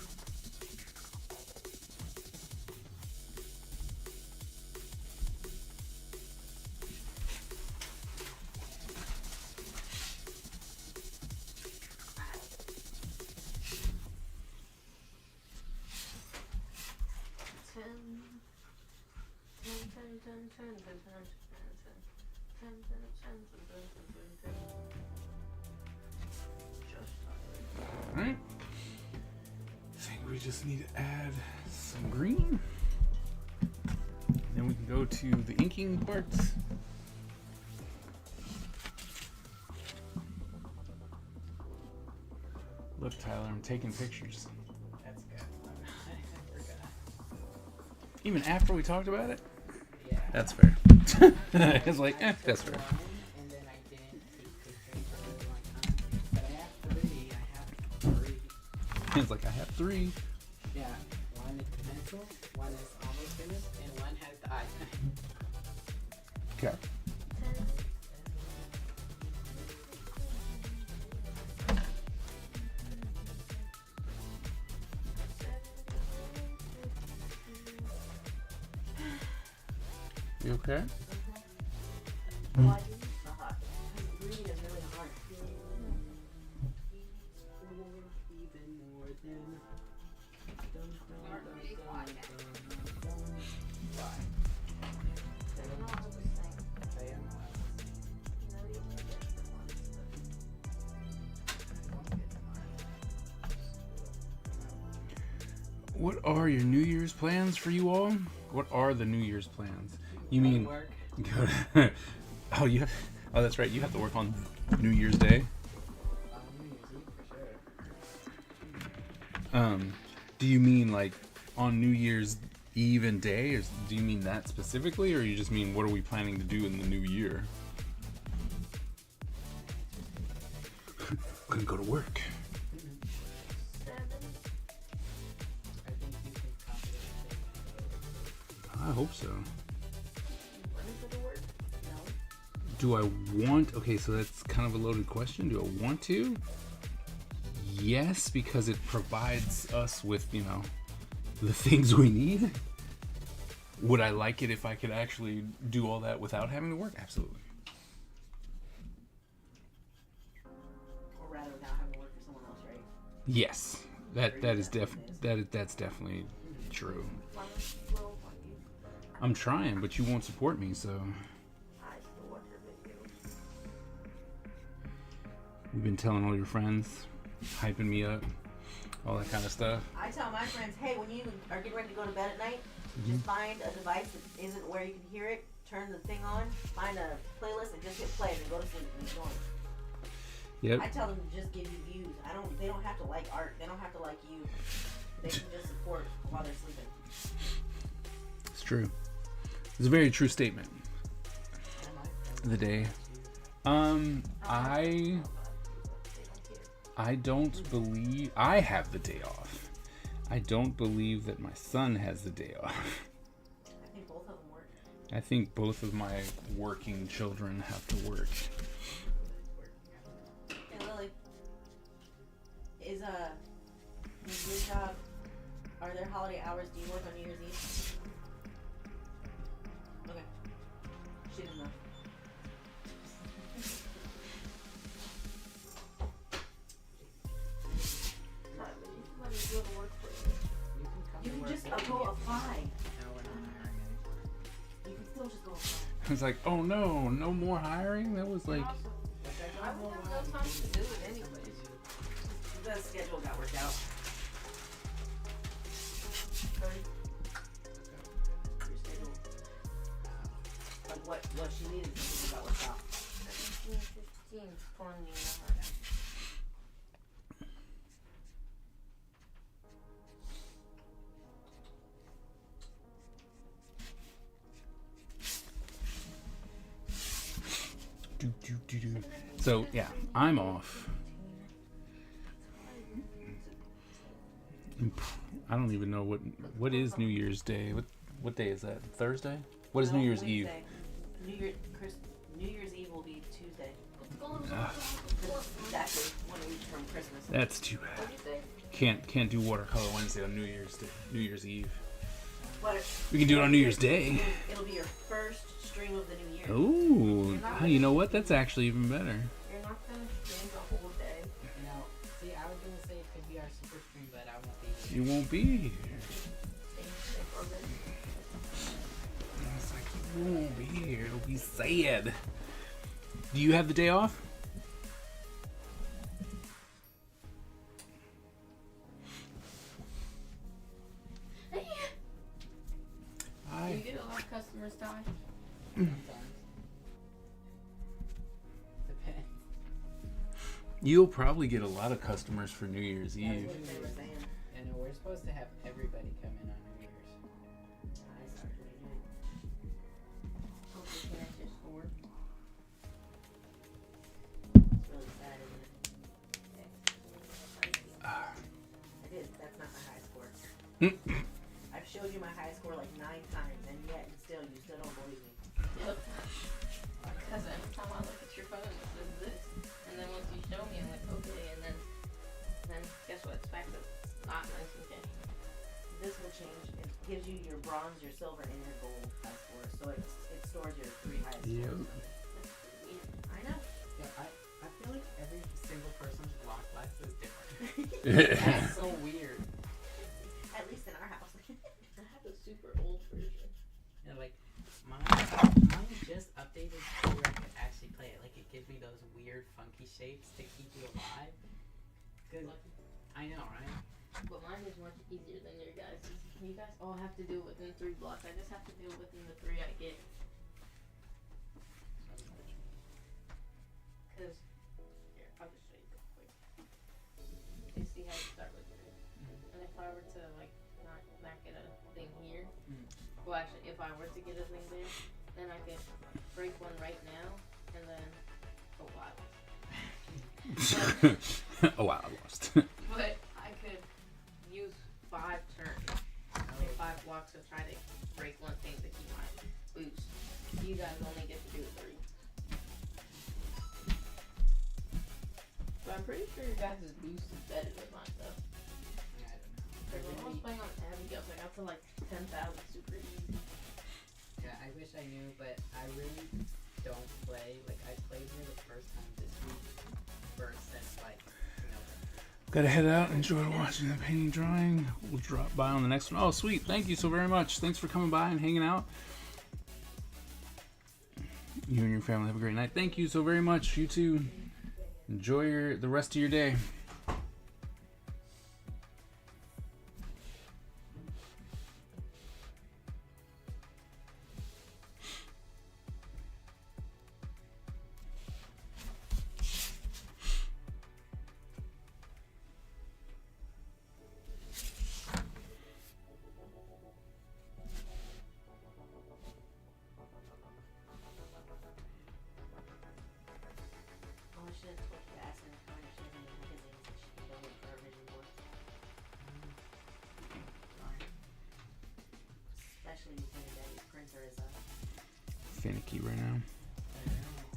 Alright. I think we just need to add some green. Then we can go to the inking parts. Look, Tyler, I'm taking pictures. That's good. We're gonna. Even after we talked about it? Yeah. That's fair. It's like, that's fair. And then I didn't take pictures for a really long time. But I have three. It's like, I have 3. Yeah. One is pencil, one is almost finished, and one has the eye. Okay. You okay? Why do you suck? Green is really hard. Even more than. What are your New Year's plans for you all? What are the New Year's plans? You mean Work. go to, oh that's right, you have to work on New Year's Day. New Year's Eve for sure. Do you mean like on New Year's Eve and day, or do you mean that specifically, or you just mean what are we planning to do in the new year? Gonna go to work. I think you can confidently say I hope so. When is it to work? No. Do I want? Okay, so that's kind of a loaded question. Do I want to? Yes, because it provides us with, the things we need. Would I like it if I could actually do all that without having to work? Absolutely. Or rather, without having to work for someone else, right? Yes, that's definitely true. I'm trying, but you won't support me, so. I still watch your videos. You've been telling all your friends, hyping me up, all that kind of stuff. I tell my friends, hey, when you are getting ready to go to bed at night, just find a device that isn't where you can hear it, turn the thing on, find a playlist and just hit play and go to sleep and ignore it. Yep. I tell them to just give you views. They don't have to like art. They don't have to like you. They can just support while they're sleeping. It's true. It's a very true statement. The day. I don't believe I have the day off. I don't believe that my son has the day off. I think both of them work. I think both of my working children have to work. Hey Lily, is your job? Are there holiday hours? Do you work on New Year's Eve? Okay. She didn't know. Let me go to work for you. You can just go apply. No, we're not hiring anyone. You can still just go apply. I was like, oh no, no more hiring? That was like, I would have no time to do it anyways. The schedule got worked out. Your schedule. Like what she needed to got worked out. 17, 15, 20. So yeah, I'm off. I don't even know what is New Year's Day. What day is that? Thursday? What is New Year's Eve? New Year's Eve will be Tuesday. Ugh, Exactly 1 week from Christmas. that's too bad. Can't do watercolor Wednesday on New Year's Day, New Year's Eve. But We can do it on New Year's Day. it'll be your first stream of the new year. Ooh, you know what? That's actually even better. You're not gonna stream the whole day. No. See, I was gonna say it could be our super stream, but I won't be here. You won't be here. It's like you won't be here. It'll be sad. Do you have the day off? Do you get a lot of customers, Ty? Sometimes. Depends. You'll probably get a lot of customers for New Year's That's Eve. what they were saying. And we're supposed to have everybody come in on New Year's. I started doing it. Hopefully, can I just score? It's really sad, isn't it? It is. That's not my high score. I've showed you my high score like 9 times, and yet you still don't believe me. Yep. Because every time I look at your phone, it says this. And then once you show me, I'm like, okay. And then guess what? It's back to not 19K. This will change. It gives you your bronze, your silver, and your gold high scores. So it stores your 3 highest scores. I know. Yeah, I feel like every single person's block life is different. Yeah. That's so weird. At least in our house. I have a super old version. Yeah, like mine just updated to where I could actually play it. Like it gives me those weird, funky shapes to keep you alive. Good. I know, right? But mine is much easier than your guys'. You guys all have to do it within 3 blocks. I just have to do it within the 3 I get. Because, here, I'll just show you real quick. You see how you start with 3. And if I were to, like, not get a thing here, well, actually, if I were to get a thing there, then I could break one right now, and then, oh, wow. Oh wow, I lost. But I could use 5 turns, like 5 blocks to try to break one thing to keep my boost. You guys only get to do 3. But I'm pretty sure your guys' boost is better than mine though. Yeah, I don't know. Because when I was playing on Abigail, I got to like 10,000 super easy. Yeah, I wish I knew, but I really don't play. Like I played here the first time this week, first since like November. Gotta head out. Enjoy watching the painting drawing. We'll drop by on the next one. Oh, sweet. Thank you so very much. Thanks for coming by and hanging out. You and your family have a great night. Thank you so very much. You too. Enjoy the rest of your day. Oh, I should have told you to ask her to come in if she has any magazines that she can donate for her vision board. Especially when Daddy's printer is Finicky right now.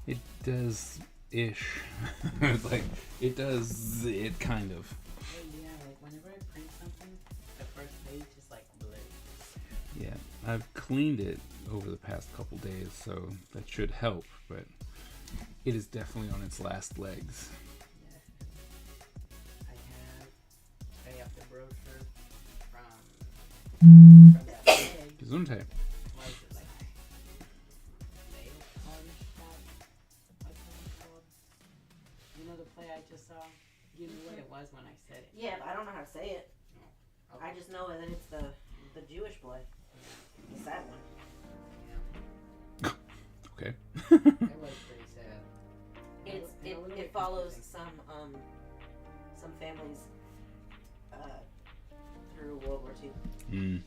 It does ish. It's like it does it kind of. Yeah, like whenever I print something, the first page is like blue. Yeah, I've cleaned it over the past couple days, so that should help. But it is definitely on its last legs. I have the brochure from that play. Gesundheit. What is it, like nail polish shop? What's that called? You know the play I just saw? You knew what it was when I said it. Yeah, but I don't know how to say it. Okay. I just know that it's the Jewish blood. The sad one. Okay. It was pretty sad. It follows some families through World War II. Mm.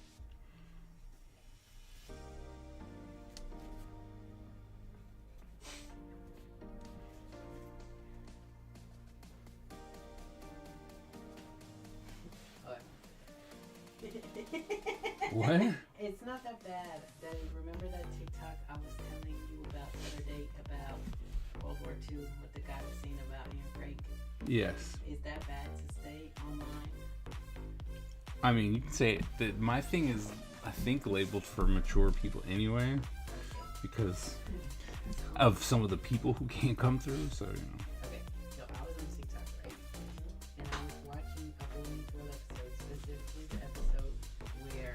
What? It's not that bad. Remember that TikTok I was telling you about the other day about World War II, what the guy was saying about Anne Frank? Yes. Is that bad to stay online? I mean, you can say it. That my thing is, I think, labeled for mature people anyway, because of some of the people who can't come through. So you know. Okay, so I was on TikTok, right? And I was watching a whole new episode, specifically the episode where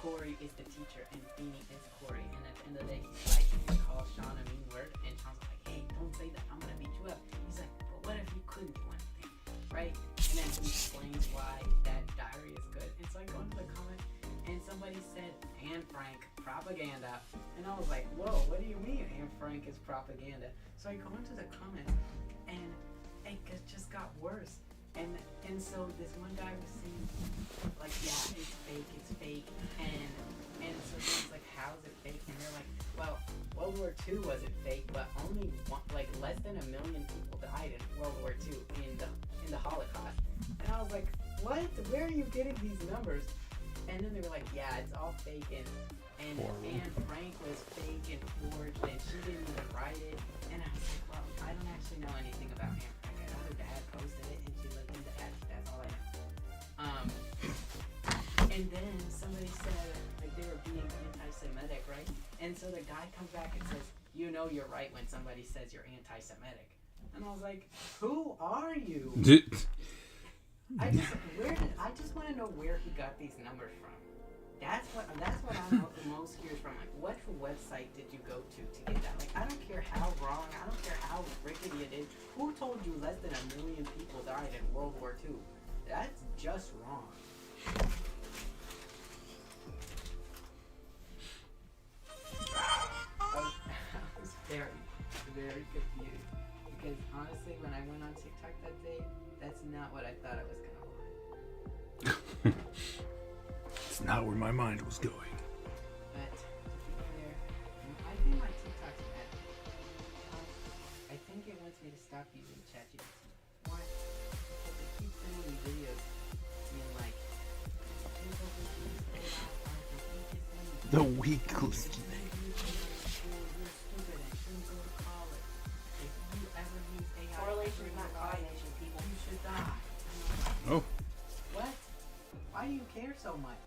Corey is the teacher and Beanie is Corey. And at the end of the day, he's like, he calls Sean a mean word, and Sean's like, hey, don't say that, I'm gonna beat you up. He's like, but what if you couldn't do anything, right? And then he explains why that diary is good. And so I go into the comments, and somebody said, Anne Frank, propaganda. And I was like, whoa, what do you mean Anne Frank is propaganda? So I go into the comments, and it just got worse. And so this one guy was saying, like, yeah, it's fake. And so he's like, how is it fake? And they're like, well, World War II wasn't fake, but only less than 1 million people died in World War II in the Holocaust. And I was like, what? Where are you getting these numbers? And then they were like, yeah, it's all fake, and Anne Frank was fake and forged, and she didn't even write it. And I was like, well, I don't actually know anything about Anne Frank. I know her dad posted it, and she lived in the attic. That's all I know. And then somebody said, like, they were being anti-Semitic, right? And so the guy comes back and says, you know you're right when somebody says you're anti-Semitic. And I was like, who are you? I just want to know where he got these numbers from. That's what I'm most curious from. Like, what website did you go to get that? Like, I don't care how wrong, I don't care how rickety it is. Who told you less than 1 million people died in World War II? That's just wrong. I was very, very confused. Because honestly, when I went on TikTok that day, that's not what I thought I was gonna learn. It's not where my mind was going. But to be fair, I think my TikTok's bad. I think it wants me to stop using ChatGPT. Why? Because it keeps sending me videos being like, The weakless. Correlation is not causation, people. You should die. Oh. What? Why do you care so much?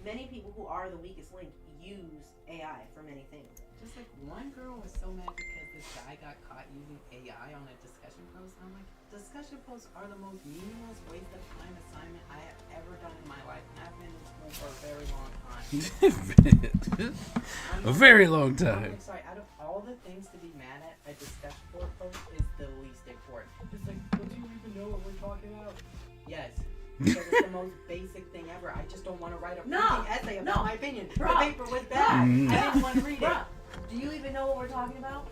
Many people who are the weakest link use AI for many things. Just like one girl was so mad because this guy got caught using AI on a discussion post. And I'm like, discussion posts are the most meaningless waste of time assignment I have ever done in my life. And I've been in school for a very long time. A very long time. I'm sorry, out of all the things to be mad at, a discussion board post is the board. It's like, do you even know what we're talking about? Yes. Because it's the most basic thing ever. I just don't want to write a No, freaking essay about no. my opinion. Bruh. The paper was bad. Mm. I didn't want to read it. Bruh, do you even know what we're talking about?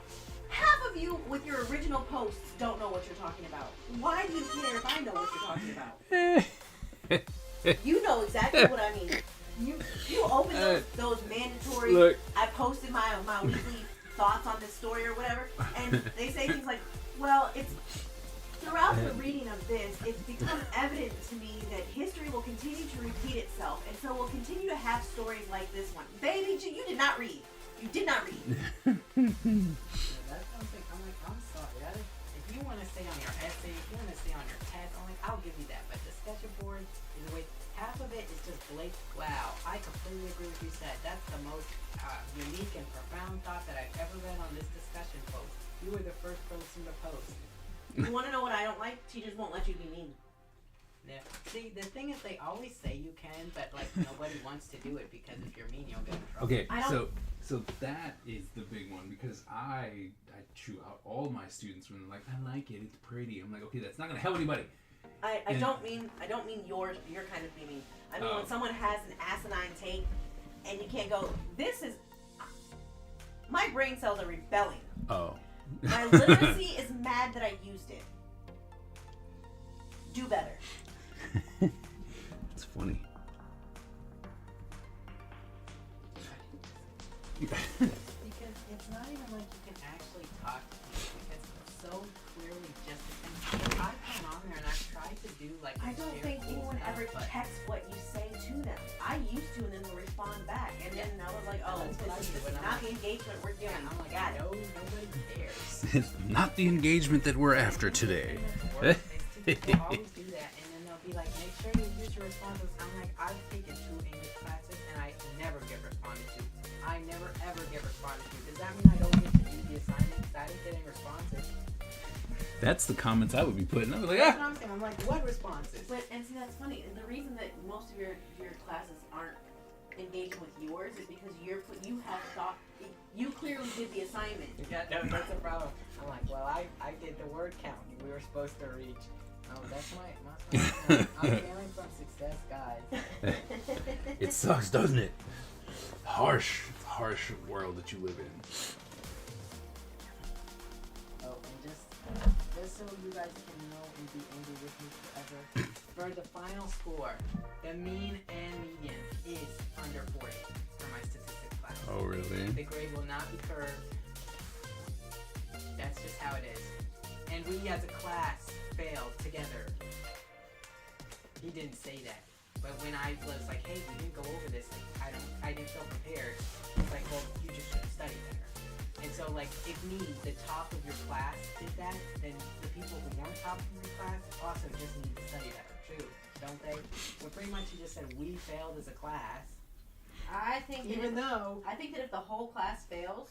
Half of you with your original posts don't know what you're talking about. Why do you care if I know what you're talking about? You know exactly what I mean. You open those mandatory. Look. I posted my weekly thoughts on this story or whatever, and they say things like, "Well, it's throughout the reading of this, it's become evident to me that history will continue to repeat itself, and so we'll continue to have stories like this one." Baby, you did not read. You did not read. That's something I'm like, I'm sorry. If you want to stay on your essay, if you want to stay on your test, I'm like, I'll give you that. But discussion board is the way. Half of it is just blatant. Wow, I completely agree with you said. That's the most unique and profound thought that I've ever read on this discussion post. You were the first person to post. You want to know what I don't like? Teachers won't let you be mean. Yeah. See, the thing is, they always say you can, but like nobody wants to do it because if you're mean, you'll get in trouble. Okay, I don't- so that is the big one because I chew out all my students when they're like, I like it, it's pretty. I'm like, okay, that's not gonna help anybody. I don't mean your kind of be mean. I mean when someone has an asinine take and you can't go, this is my brain cells are rebelling. Oh. My literacy is mad that I used it. Do better. It's funny. Because it's not even like you can actually talk to people because it's so clearly just the thing. I've gone on there and I've tried to do like I don't think anyone ever checks what you say to them. I used to and then will respond back. And then I was like, oh, That's what I this do, is and I'm not like- the engagement we're doing. I'm like, Got it. no, nobody cares. It's not the engagement that we're after today. People always do that, and then they'll be like, make sure you use your responses. I'm like, I've taken 2 English classes, and I never get responded to. I never ever get responded to. Does that mean I don't get to do the assignment because I didn't get any responses? That's the comments I would be putting. I was like, That's what I'm saying. I'm like, what responses? But and see that's funny. And the reason that most of your classes aren't engaging with yours is because you have thought you clearly did the assignment. Yeah, no, that's a problem. I'm like, well, I did the word count we were supposed to reach. Oh, that's my I'm failing from success, guys. it sucks, doesn't it? Harsh. It's a harsh world that you live in. Oh, and just so you guys can know and be angry with me forever, for the final score, the mean and median is under 40 for my statistics class. Oh, really? The grade will not be curved. That's just how it is. And we as a class failed together. He didn't say that. But when I was like, hey, we didn't go over this, like, I didn't feel prepared. He's like, well, you just should have studied better. And so, like, if me, the top of your class, did that, then the people who weren't top of your class also just need to study better, too, don't they? So pretty much you just said we failed as a class, I think even though, I think that if the whole class fails,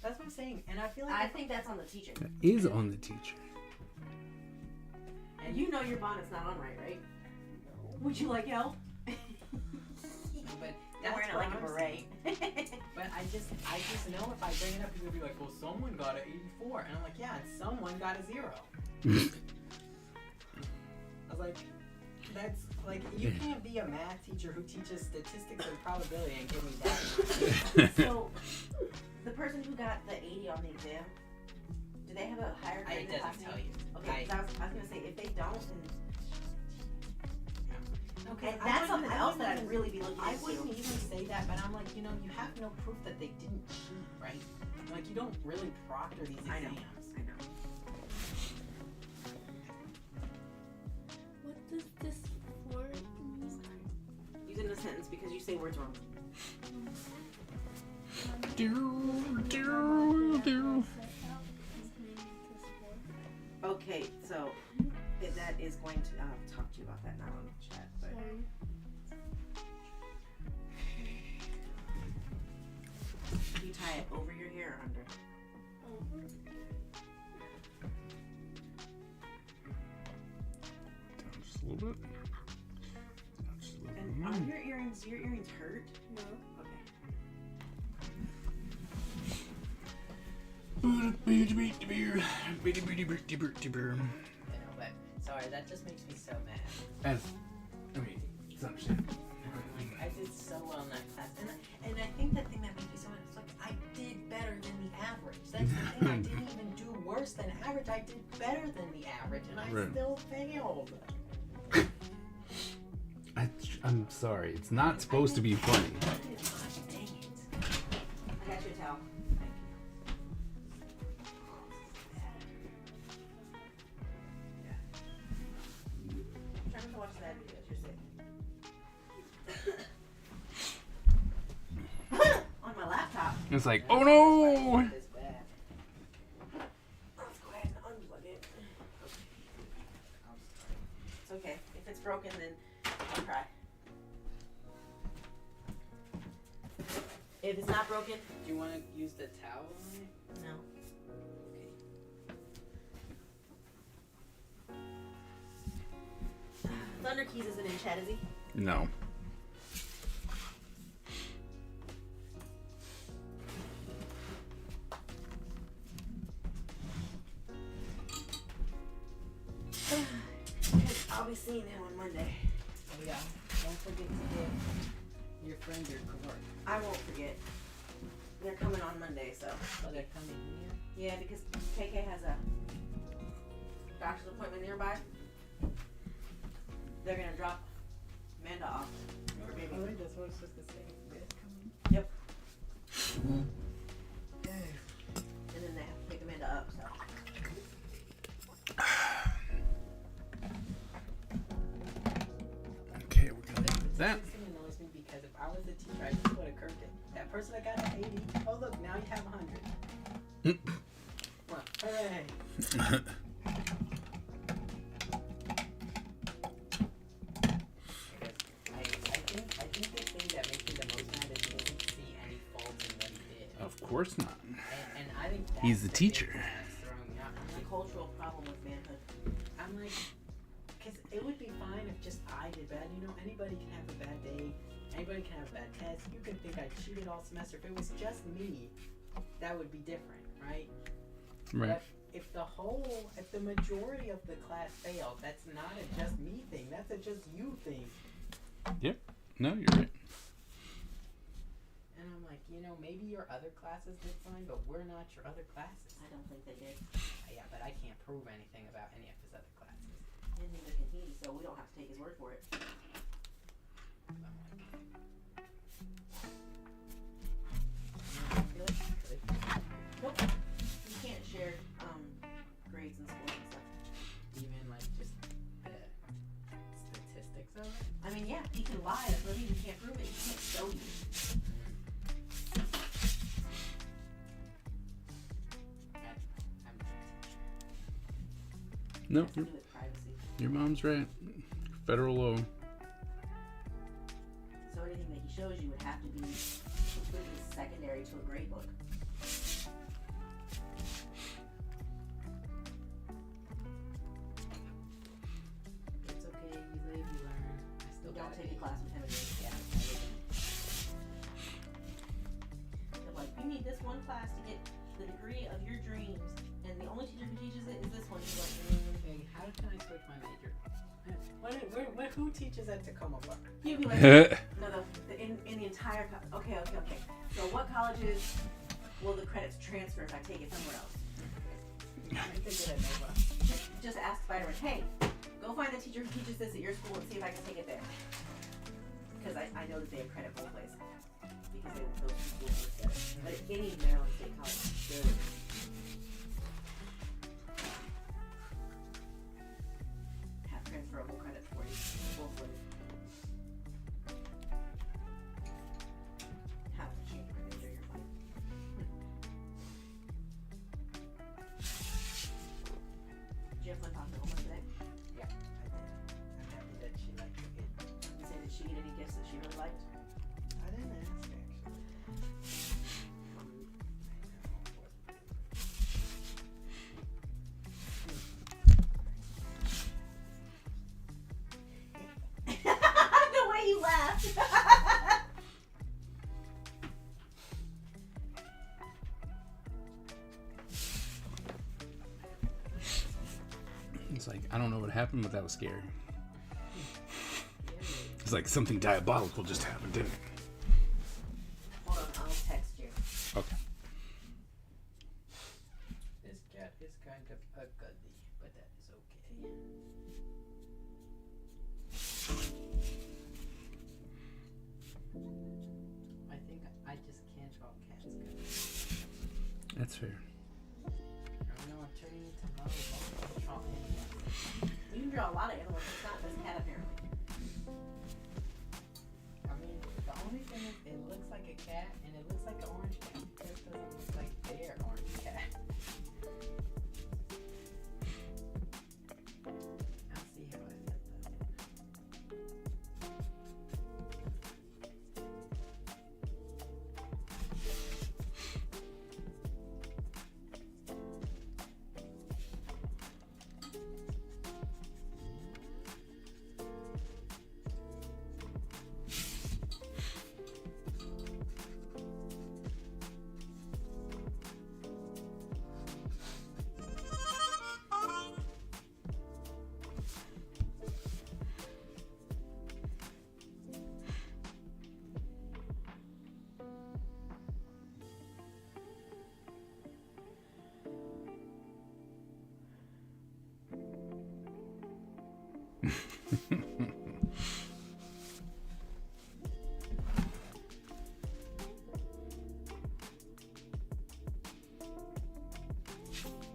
that's what I'm saying. And I feel like I think that's on the teacher. That is on the teacher. And you know your bonnet's not on right? Would you like help? but I'm that's wearing it what like a I'm beret. saying. But I just know if I bring it up, people will be like, well, someone got an 84. And I'm like, yeah, and someone got a 0. I was like, that's, like, you can't be a math teacher who teaches statistics and probability and give me that. So, the person who got the 80 on the exam, do they have a higher grade It than doesn't classmate? tell you. Okay, 'cause I was gonna say, if they don't, then... Okay, And that's something else that I'd really be looking I into. wouldn't even say that, but I'm like, you know, you have no proof that they didn't cheat, right? Like, you don't really proctor these I know. exams. I know. What does this word mean? Use it in a sentence because you say words wrong. Okay, so that is going to talk to you about that now in the chat. But you tie it over your hair or under? Down just a little bit. Down just a little And bit. are your earrings hurt? No. Okay. but sorry, that just makes me so mad. It's understandable. Like, I did so well in that class, and I think the thing that makes me so mad is like I did better than the average. That's the thing. I didn't even do worse than average. I did better than the average, and I still failed. I'm sorry. It's not supposed to be funny. Dang it. I got you a towel. Thank you. I'm trying to watch that video. You're sick. On my laptop. It's like, oh no! It's bad. Let's go ahead and unplug it. It's okay. If it's broken, then I'll cry. If it's not broken, Do you want to use the towel on it? no. Thunder Keys isn't in chat, is he? No. I'll be seeing him on Monday. Oh yeah. Don't forget to give your friend your card. I won't forget. They're coming on Monday, so. Oh, they're coming here. Yeah, because KK has a doctor's appointment nearby. They're gonna drop Amanda off for baby. Oh, that's what I was supposed to say. They're coming. Yep. And then they have to pick Amanda up, so. Okay, we're gonna do that. This thing annoys me because if I was a teacher, I just would have curbed it. That person that got an 80, oh look, now you have 100. Well, hooray. I think the thing that makes me the most mad is he doesn't see any fault in what he did. Of course not. And I think that's He's the thing teacher. that's throwing me off. The cultural problem with manhood. I'm like, because it would be fine if just I did bad. You know, anybody can have a bad day. Anybody can have a bad test. You can think I cheated all semester. If it was just me, that would be different, right? Right. But if the majority of the class failed, that's not a just me thing. That's a just you thing. Yep. No, you're right. And I'm like, you know, maybe your other classes did fine, but we're not your other classes. I don't think they did. Yeah, but I can't prove anything about any of his other classes. And neither can he, so we don't have to take his word for it. So I'm like, good. Nope. You can't share grades in school and stuff. Even like just the statistics of it. I mean, yeah, he can lie, but he can't prove it. He can't show you. I'm a teacher. No, It has to do with privacy. your mom's right. Federal law. So anything that he shows you would have to be completely secondary to a grade book. It's okay, you live, you learn. I still Don't gotta take be. a class with him again. Yeah, They're like, you need this one class to get the degree of your dreams, and the only teacher who teaches it is this one. He's like, okay, how can I switch my major? Who teaches at Tacoma Park? He'd be like, no, in the entire, okay. So what colleges will the credits transfer if I take it somewhere else? I think it at Nova. Just ask Spider-Man, hey, go find the teacher who teaches this at your school and see if I can take it there. Because I know that they have credit both ways. Because those schools work together. But any Maryland State College should have transferable credits for you. Both ways. Have to change my major, you're fine. Did you have fun talking to Oma today? Yeah, I did. I'm happy that she liked it. You say, did she get any gifts that she really liked? I didn't ask actually. It's like, I don't know what happened, but that was scary. It's like something diabolical just happened, didn't it? Hold on, I'll text you. Okay. This cat is kind of ugly, but that is okay. I think I just can't draw cats good. That's fair. I know I'm turning into Mo, but I can't draw anyone. You can draw a lot of animals, it's not this cat apparently. I mean, the only thing is it looks like a cat and it looks like an orange cat. It just doesn't look like their orange cat. I'll see how I fit that in.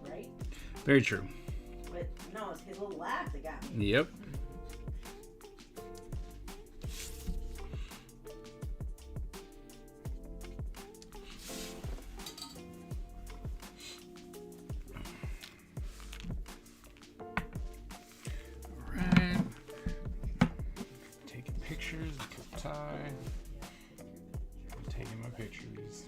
Right? Very true. But no, it's his little laugh that got me. Yep. Alright. Taking pictures, clip tie. I'm taking my pictures.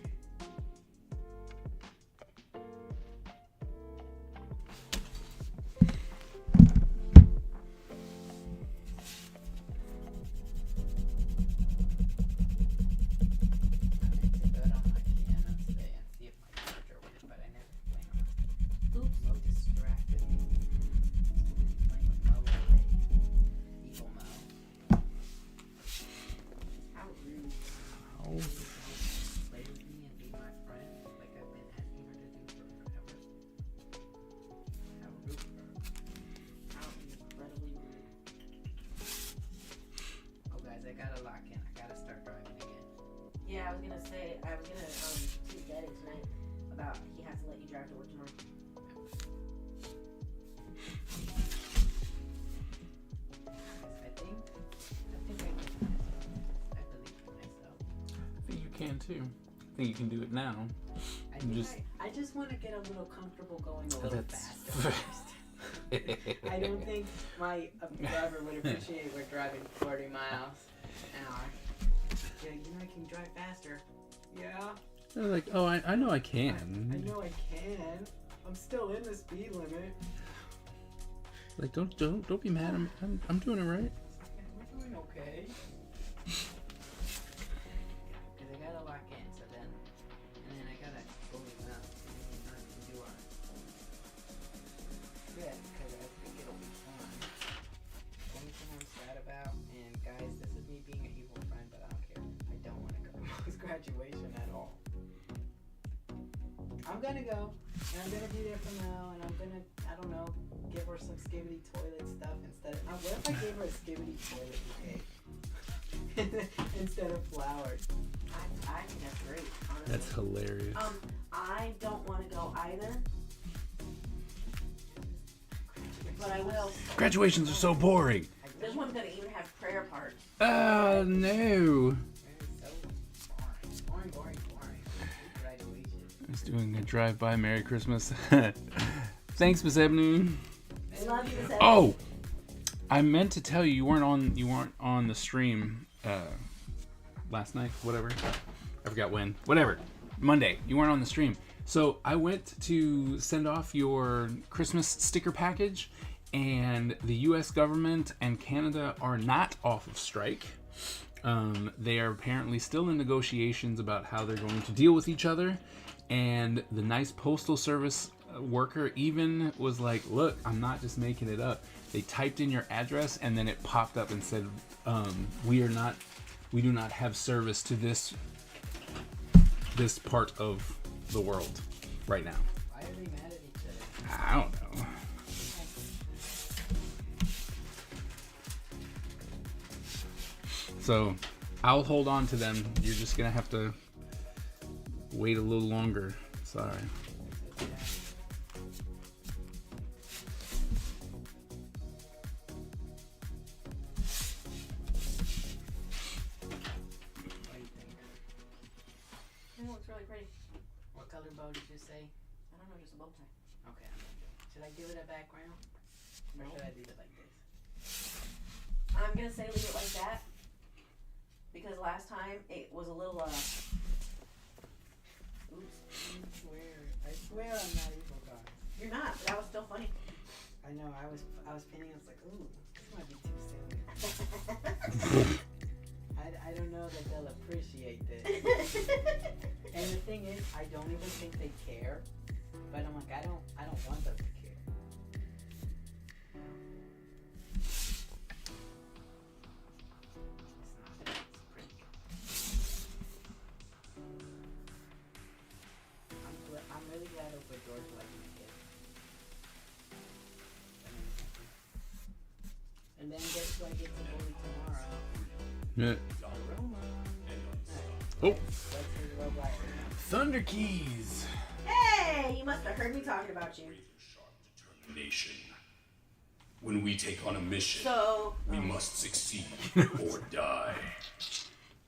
Yeah, I was gonna say, I was gonna tweet Daddy tonight about he has to let you drive to work tomorrow. I think I can. I believe in myself. I think you can too. I think you can do it now. I just want to get a little comfortable going a little That's faster first. I don't think my driver would appreciate we're driving 40 miles an hour. Yeah, you know I can drive faster. Yeah, They're like, oh, I know I can. I know I can. I'm still in the speed limit. Like, don't be mad. I'm doing it right. We're doing okay. Cause I gotta lock in, so then, and then I gotta go out and do our. Yeah, cause I think it'll be fun. The only thing I'm sad about, and guys, this is me being an evil friend, but I don't care. I don't want to go to Mo's graduation at all. I'm gonna go, and I'm gonna be there for Mel, and I'm gonna, I don't know, give her some skibbity toilet stuff instead of, what if I gave her a skibbity toilet bouquet? Instead of flowers. I think that's great, honestly. That's hilarious. I don't want to go either. But I will. Graduations are so boring. This one's gonna even have prayer part. Oh no. Boring. Graduation. Just doing a drive-by Merry Christmas. Thanks, Miss Ebony. I love you, Miss Ebony. Oh, I meant to tell you you weren't on the stream last night. Whatever, I forgot when. Whatever, Monday. You weren't on the stream. So I went to send off your Christmas sticker package, and the U.S. government and Canada are not off of strike. They are apparently still in negotiations about how they're going to deal with each other. And the nice postal service worker even was like, look, I'm not just making it up. They typed in your address and then it popped up and said, we do not have service to this part of the world right now. Why are they mad at each other? I don't know. So I'll hold on to them. You're just gonna have to wait a little longer. Sorry. It looks really pretty. What color bow did you say? I don't know, just a bow tie. Okay. Should I give it a background? Or should I leave it like this? I'm gonna say leave it like that because last time it was a little oops. I swear I'm not evil, guys. You're not, but that was still funny. I know, I was pinning, I was like, ooh, this might be too silly. I don't know that they'll appreciate this. And the thing is, I don't even think they care. But I'm like, I don't want them to care. It's not. It's pretty. I'm really glad Opa George liked my kid. And then guess who I get to bully tomorrow? Yeah. Roma. Oh, Let's hear the robot right now. Thunder Keys. Hey, you must have heard me talking about you. Determination. When we take on a mission, So, we must succeed or die.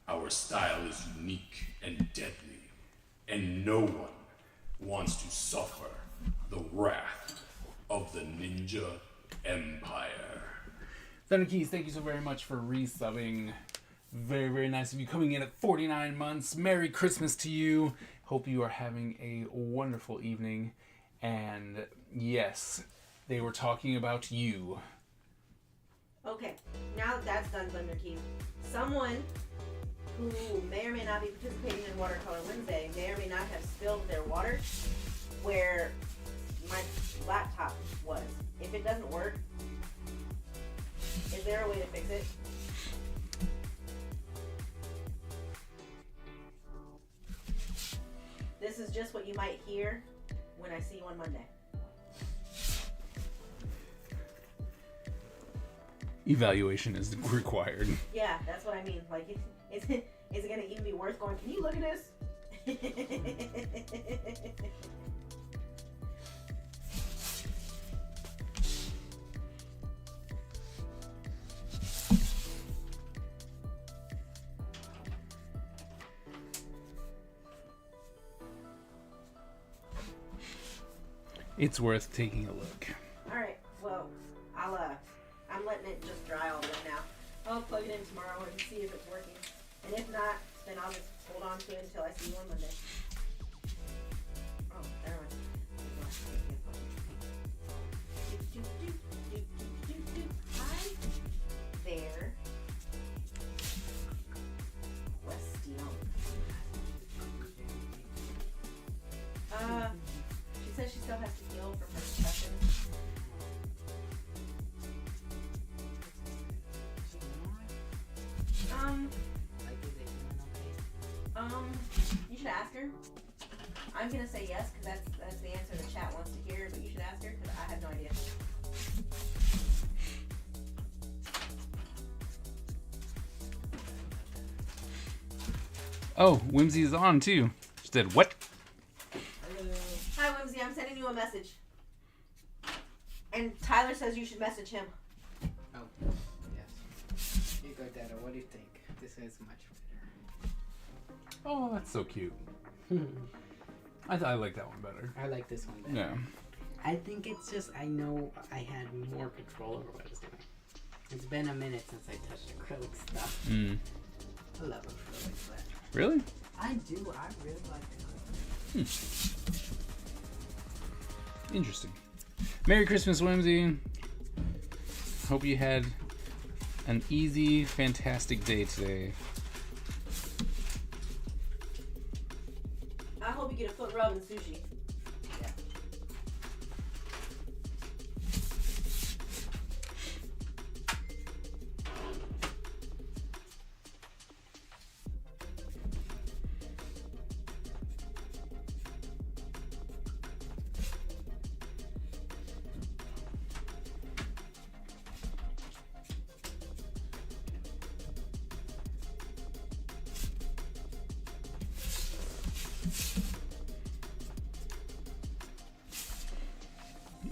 Our style is unique and deadly, and no one wants to suffer the wrath of the Ninja Empire. Thunder Keys, thank you so very much for resubbing. Very, very nice of you coming in at 49 months. Merry Christmas to you. Hope you are having a wonderful evening. And yes, they were talking about you. okay, now that that's done, Thunder Keys, someone who may or may not be participating in Watercolor Wednesday may or may not have spilled their water where my laptop was. If it doesn't work, is there a way to fix it? This is just what you might hear when I see you on Monday. Evaluation is required. Yeah, that's what I mean. Like, is it gonna even be worth going? Can you look at this? It's worth taking a look. All right. Well, I'm letting it just dry all the way now. I'll plug it in tomorrow and see if it's working. And if not, then I'll just hold on to it until I see you on Monday. Oh, there we go. Hi there, Question. She says she still has to heal from her concussion. You should ask her. I'm gonna say yes because that's the answer the chat wants to hear, but you should ask her because I have no idea. Oh, Whimsy is on too. She said, what? Hi, Whimsy. I'm sending you a message. And Tyler says you should message him. Oh, yes. You go, Dada. What do you think? This is much better. Oh, that's so cute. I like that one better. I like this one better. Yeah. I think it's just, I know I had more control over what I was doing. It's been a minute since I touched acrylic stuff. Mm. I love acrylic, but Really? I do. I really like acrylic. Interesting. Merry Christmas, Whimsy. Hope you had an easy, fantastic day today. I hope you get a foot rub and sushi. Yeah.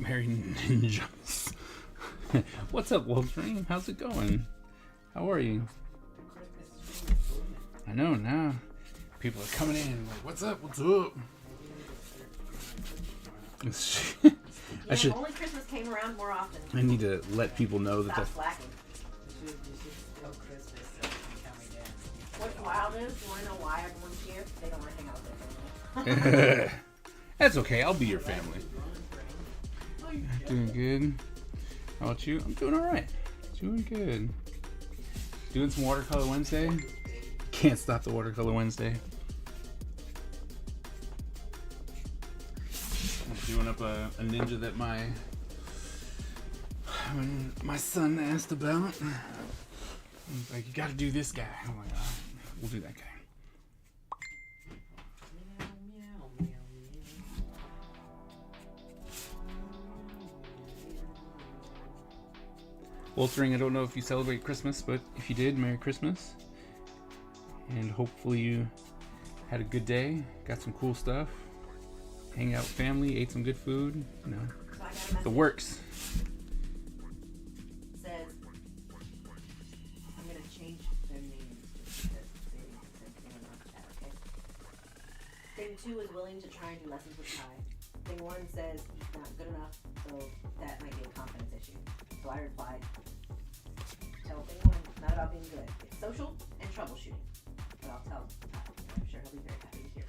Merry Ninjas. What's up, Wolverine? How's it going? How are you? I know now. People are coming in like, what's up? What's up? Yeah, if only Christmas came around more often. I need to let people know that Stop the slacking. You should tell Christmas so you can come again. What's wild is, you want to know why everyone's here? They don't want to hang out with their family. That's okay. I'll be your family. Doing good. How about you? I'm doing all right. Doing good. Doing some Watercolor Wednesday. Can't stop the Watercolor Wednesday. I'm doing up a ninja that my son asked about. He's like, you got to do this guy. I'm like, all right, we'll do that guy. Waltering, I don't know if you celebrate Christmas, but if you did, Merry Christmas. And hopefully you had a good day, got some cool stuff, hang out with family, ate some good food, you know, So I got a message. the works. Says, I'm going to change their names just because they didn't consent to anyone on chat, okay? Thing 2 is willing to try and do lessons with Kai. Thing 1 says he's not good enough, so that might be a confidence issue. So I replied, tell Thing 1 not about being good. It's social and troubleshooting. But I'll tell Kai. I'm sure he'll be very happy to hear.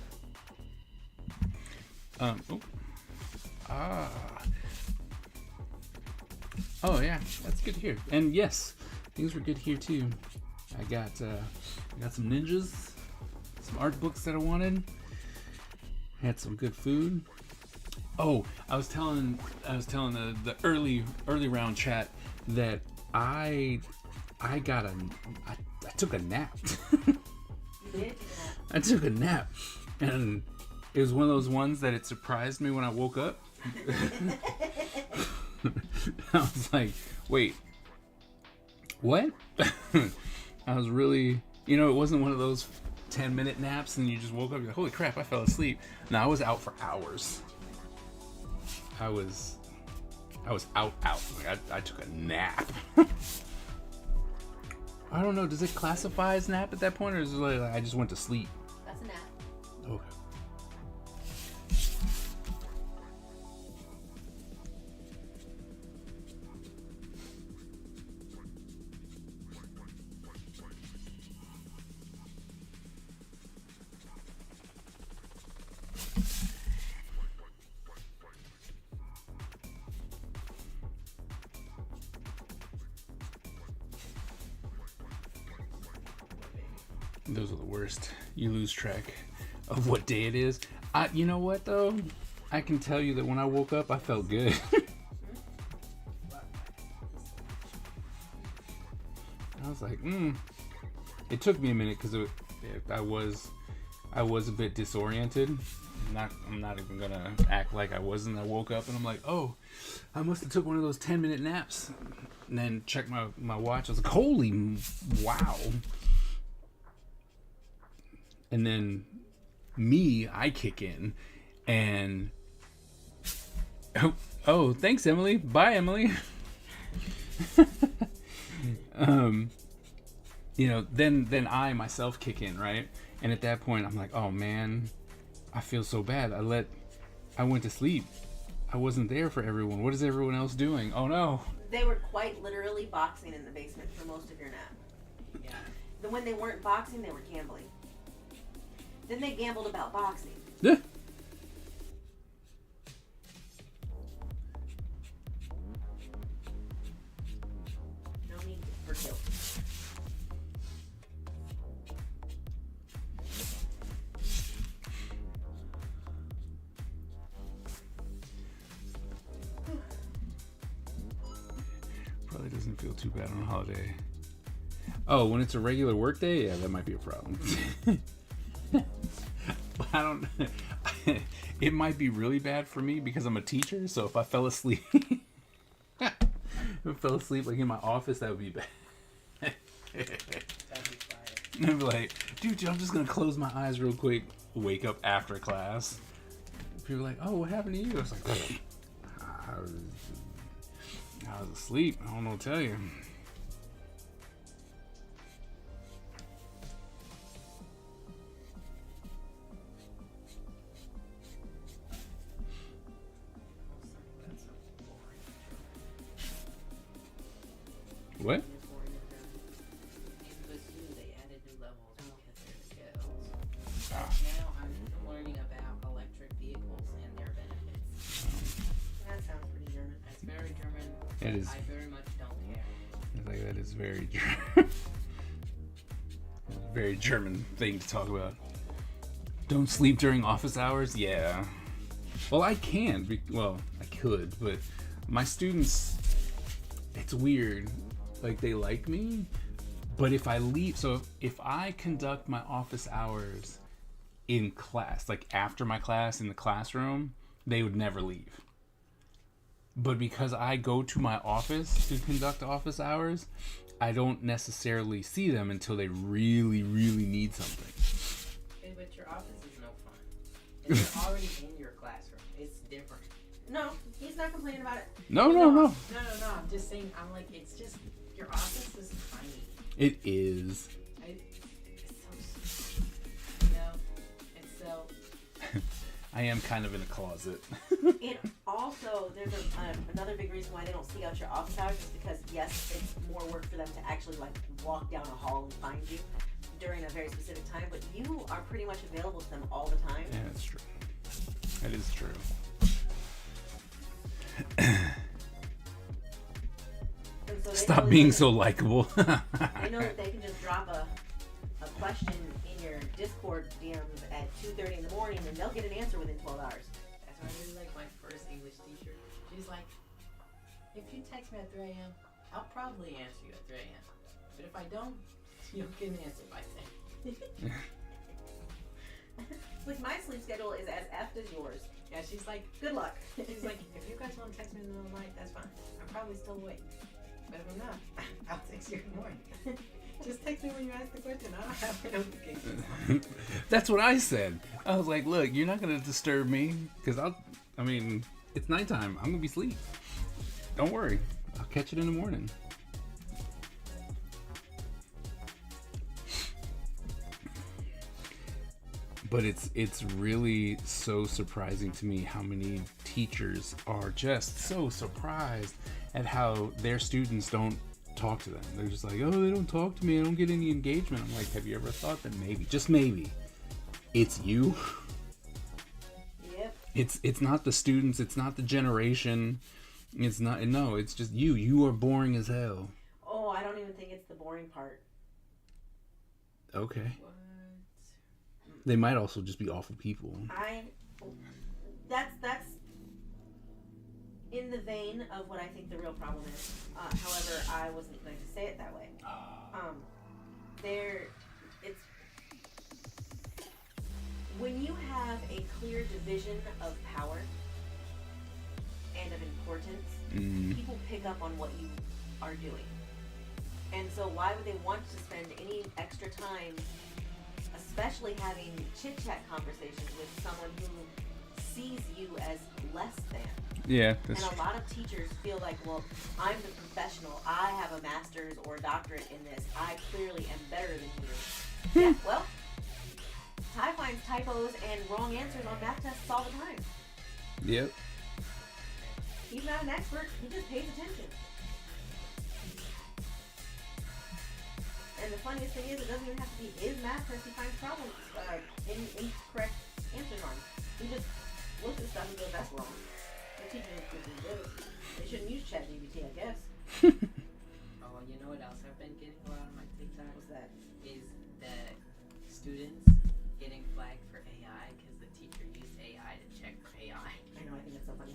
Oh yeah, that's good to hear. And yes, things were good here too. I got some ninjas, some art books that I wanted. Had some good food. Oh, I was telling the early round chat that I took a nap. You did? I took a nap, and it was one of those ones that it surprised me when I woke up. I was like, wait, what? I was really, it wasn't one of those 10-minute naps and you just woke up, you're like, holy crap, I fell asleep. No, I was out for hours. I was out. Like I took a nap. I don't know, does it classify as nap at that point, or is it like I just went to sleep? That's a nap. Okay. Those are the worst. You lose track of what day it is. You know what though? I can tell you that when I woke up, I felt good. I was like, It took me a minute because I was a bit disoriented. I'm not even gonna act like I wasn't. I woke up and I'm like, oh, I must have took one of those 10-minute naps. And then checked my watch. I was like, holy wow. And then I kick in and oh, thanks Emily. Bye Emily. Then I myself kick in, right? And at that point I'm like, oh man, I feel so bad. I went to sleep. I wasn't there for everyone. What is everyone else doing? Oh no. They were quite literally boxing in the basement for most of your nap. Yeah. Then when they weren't boxing, they were gambling. Then they gambled about boxing. Yeah. No need for guilt. Probably doesn't feel too bad on a holiday. Oh, when it's a regular work day, yeah, that might be a problem. I don't. It might be really bad for me because I'm a teacher. So if I fell asleep, like in my office, that would be bad. That'd be fire. And I'd be like, dude, I'm just gonna close my eyes real quick. Wake up after class. People are like, oh, what happened to you? I was like, I was I was asleep. I don't know what to tell you. What? In Boost 2, they added new levels because they're skills. Now I'm learning about electric vehicles and their benefits. That sounds pretty German. That's very German. It is. I very much don't care. It's like that is very very German thing to talk about. Don't sleep during office hours? Yeah. Well, I can. Well, I could, but my students, it's weird. Like, they like me, but if I leave, so if I conduct my office hours in class, like after my class in the classroom, they would never leave. But because I go to my office to conduct office hours, I don't necessarily see them until they really, really need something. Okay, but your office is no fun. And you're already in your classroom. It's different. No, he's not complaining about it. No. No, I'm just saying, I'm like, it's just, your office is tiny. It is. It's so, you know, it's so... I am kind of in a closet. And also, there's another big reason why they don't seek out your office hours is because, yes, it's more work for them to actually, like, walk down a hall and find you during a very specific time, but you are pretty much available to them all the time. Yeah, that's true. That is true. And so they Stop know being that so likable. they know that they can just drop a question in your Discord DMs at 2:30 in the morning, and they'll get an answer within 12 hours. That's why I really like my first English teacher. She's like, if you text me at 3 a.m., I'll probably answer you at 3 a.m. But if I don't, you'll get an answer by 10. Like, my sleep schedule is as effed as yours. Yeah, she's like, good luck. She's like, if you guys want to text me in the middle of the night, that's fine. I'm probably still awake. But if I'm not, I'll text you in the morning. Just text me when you ask the question. I don't have notifications. That's what I said. I was like, look, you're not going to disturb me because it's nighttime. I'm going to be asleep. Don't worry. I'll catch it in the morning. But it's really so surprising to me how many teachers are just so surprised at how their students don't talk to them. They're just like, oh, they don't talk to me. I don't get any engagement. I'm like, have you ever thought that maybe, just maybe, it's you? Yep. It's not the students. It's not the generation. It's not. No, it's just you. You are boring as hell. Oh, I don't even think it's the boring part. Okay. What? They might also just be awful people. That's in the vein of what I think the real problem is. However, I wasn't going to say it that way. It's when you have a clear division of power and of importance, people pick up on what you are doing. And so why would they want to spend any extra time, especially having chit-chat conversations with someone who sees you as less than? Yeah, And a lot of teachers feel like, well, I'm the professional. I have a master's or doctorate in this. I clearly am better than you. Yeah, well, Ty finds typos and wrong answers on math tests all the time. Yep. He's not an expert. He just pays attention. And the funniest thing is, it doesn't even have to be his math test he finds problems, incorrect answers on. He just looks at stuff and goes, that's wrong. The teacher is good. They shouldn't use ChatGPT, I guess. Oh, you know what else I've been getting a lot on my TikTok? What's that? Is that students getting flagged for AI because the teacher used AI to check for AI. I know, I think that's so funny.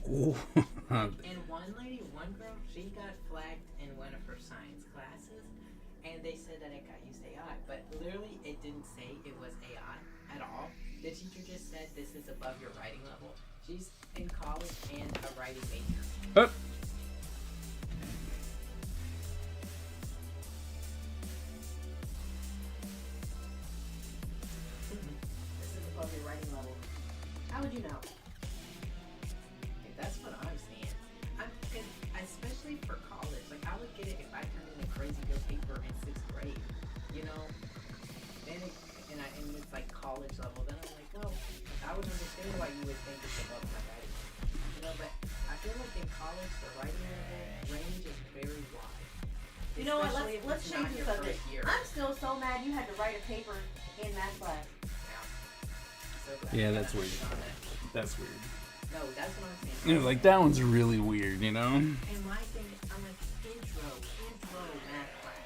And one girl, she got flagged in one of her science classes, and they said that it got used AI, but literally it didn't say it was AI at all. The teacher just said this is above your writing level. She's in college and a writing major. This is above your writing level. How would you know? That's what I'm saying. Especially for college. the writing range is very wide. You know what? Especially if Let's it's change not the your subject. first year. I'm still so mad you had to write a paper in math class. So glad Yeah, you that's got weird. on that. That's weird. No, that's what I'm saying. You know, like that one's really weird, you know? And my thing is, I'm like, intro math class.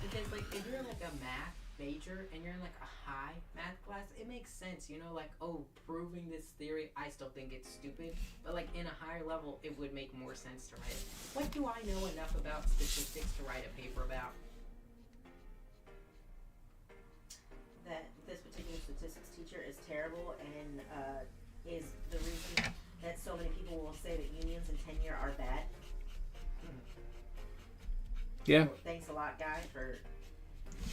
Because, like, if you're like a math major and you're in like a high math class, it makes sense, you know? Like, oh, proving this theory, I still think it's stupid. But, like, in a higher level, it would make more sense to write it. What do I know enough about statistics to write a paper about? That this particular statistics teacher is terrible and is the reason that so many people will say that unions and tenure are bad. Yeah. So thanks a lot, guy, for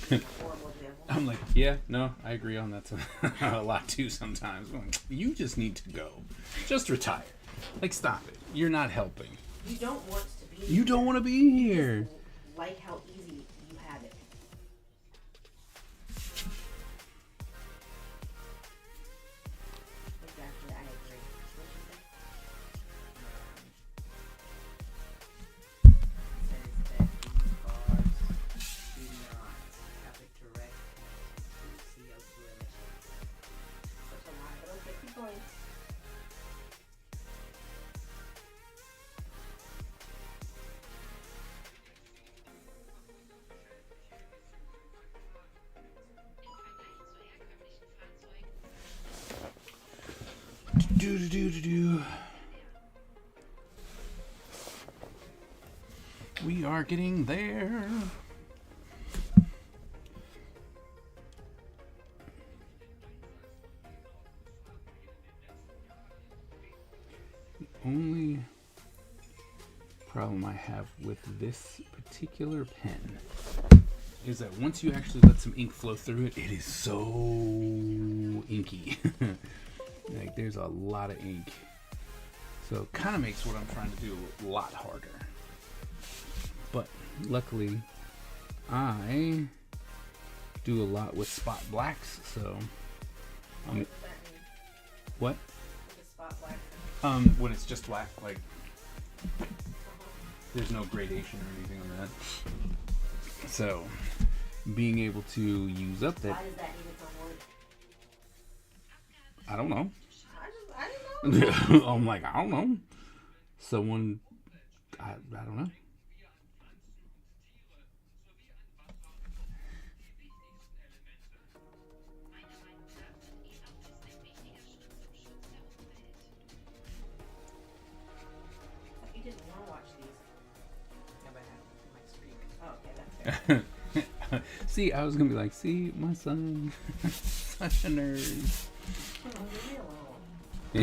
being a horrible example. I'm like, yeah, no, I agree on that a lot too sometimes. I'm like, you just need to go. Just retire. Like, stop it. You're not helping. You don't want to be. You don't want to be here. Like how easy you have it. Exactly, I agree. What you say? Says that these cars do not have a direct connection to CO2 emissions. Such a lie, but okay, keep going. Do. We are getting there. The only problem I have with this particular pen is that once you actually let some ink flow through it, it is so inky. Like, there's a lot of ink. So it kind of makes what I'm trying to do a lot harder. But luckily, I do a lot with spot blacks, so What does that mean? what? What does spot black When it's just black, like there's no gradation or anything on that. So being able to use up that, Why does that need its own word? I don't know. I didn't know. I'm like, I don't know. Someone, I don't know. You didn't want to watch these. Yeah, but I have my streak. Oh, okay, that's fair. See, I was gonna be like, see, my son, such a nerd. Oh, leave me alone. I'm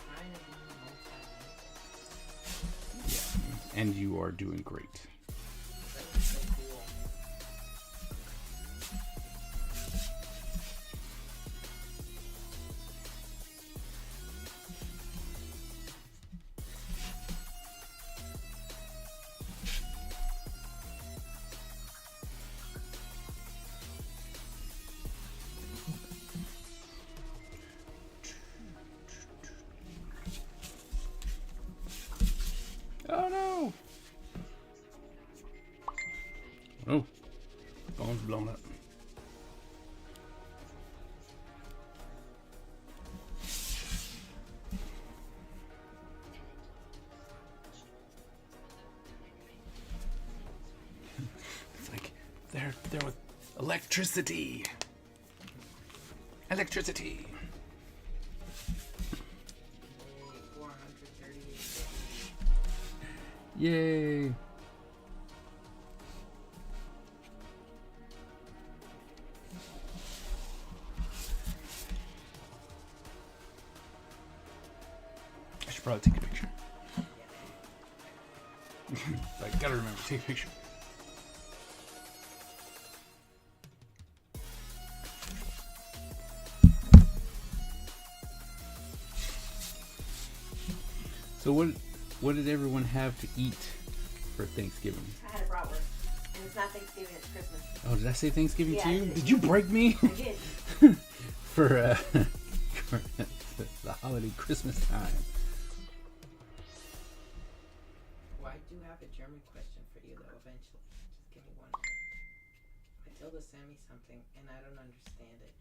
trying to be multilingual. Yeah, and you are doing great. That's so cool. Oh no! Oh, phone's blown up. It's like they're with electricity. Electricity. 438. Yay! I should probably take a picture. Like, gotta remember, take a picture. So what What did everyone have to eat for Thanksgiving? I had a bratwurst. And it's not Thanksgiving, it's Christmas. Oh, did I say Thanksgiving Yeah, to you? I did. Did you break me? I did. for the holiday Christmas time. Well, I do have a German question for you though. Eventually, just give me one minute. Matilda sent me something, and I don't understand it.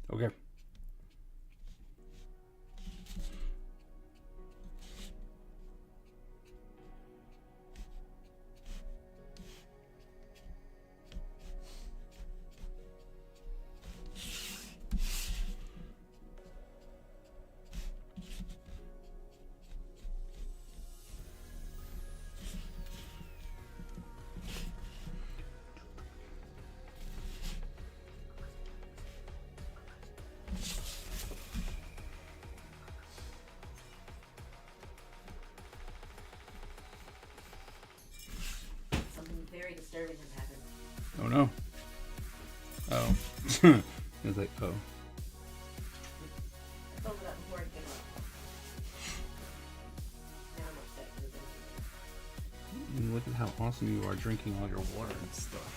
Okay. Something very disturbing has happened. Oh no. Oh. It's like, oh. I told her that before it came up. Now I'm upset because it's Look at how awesome you are drinking all your water and stuff.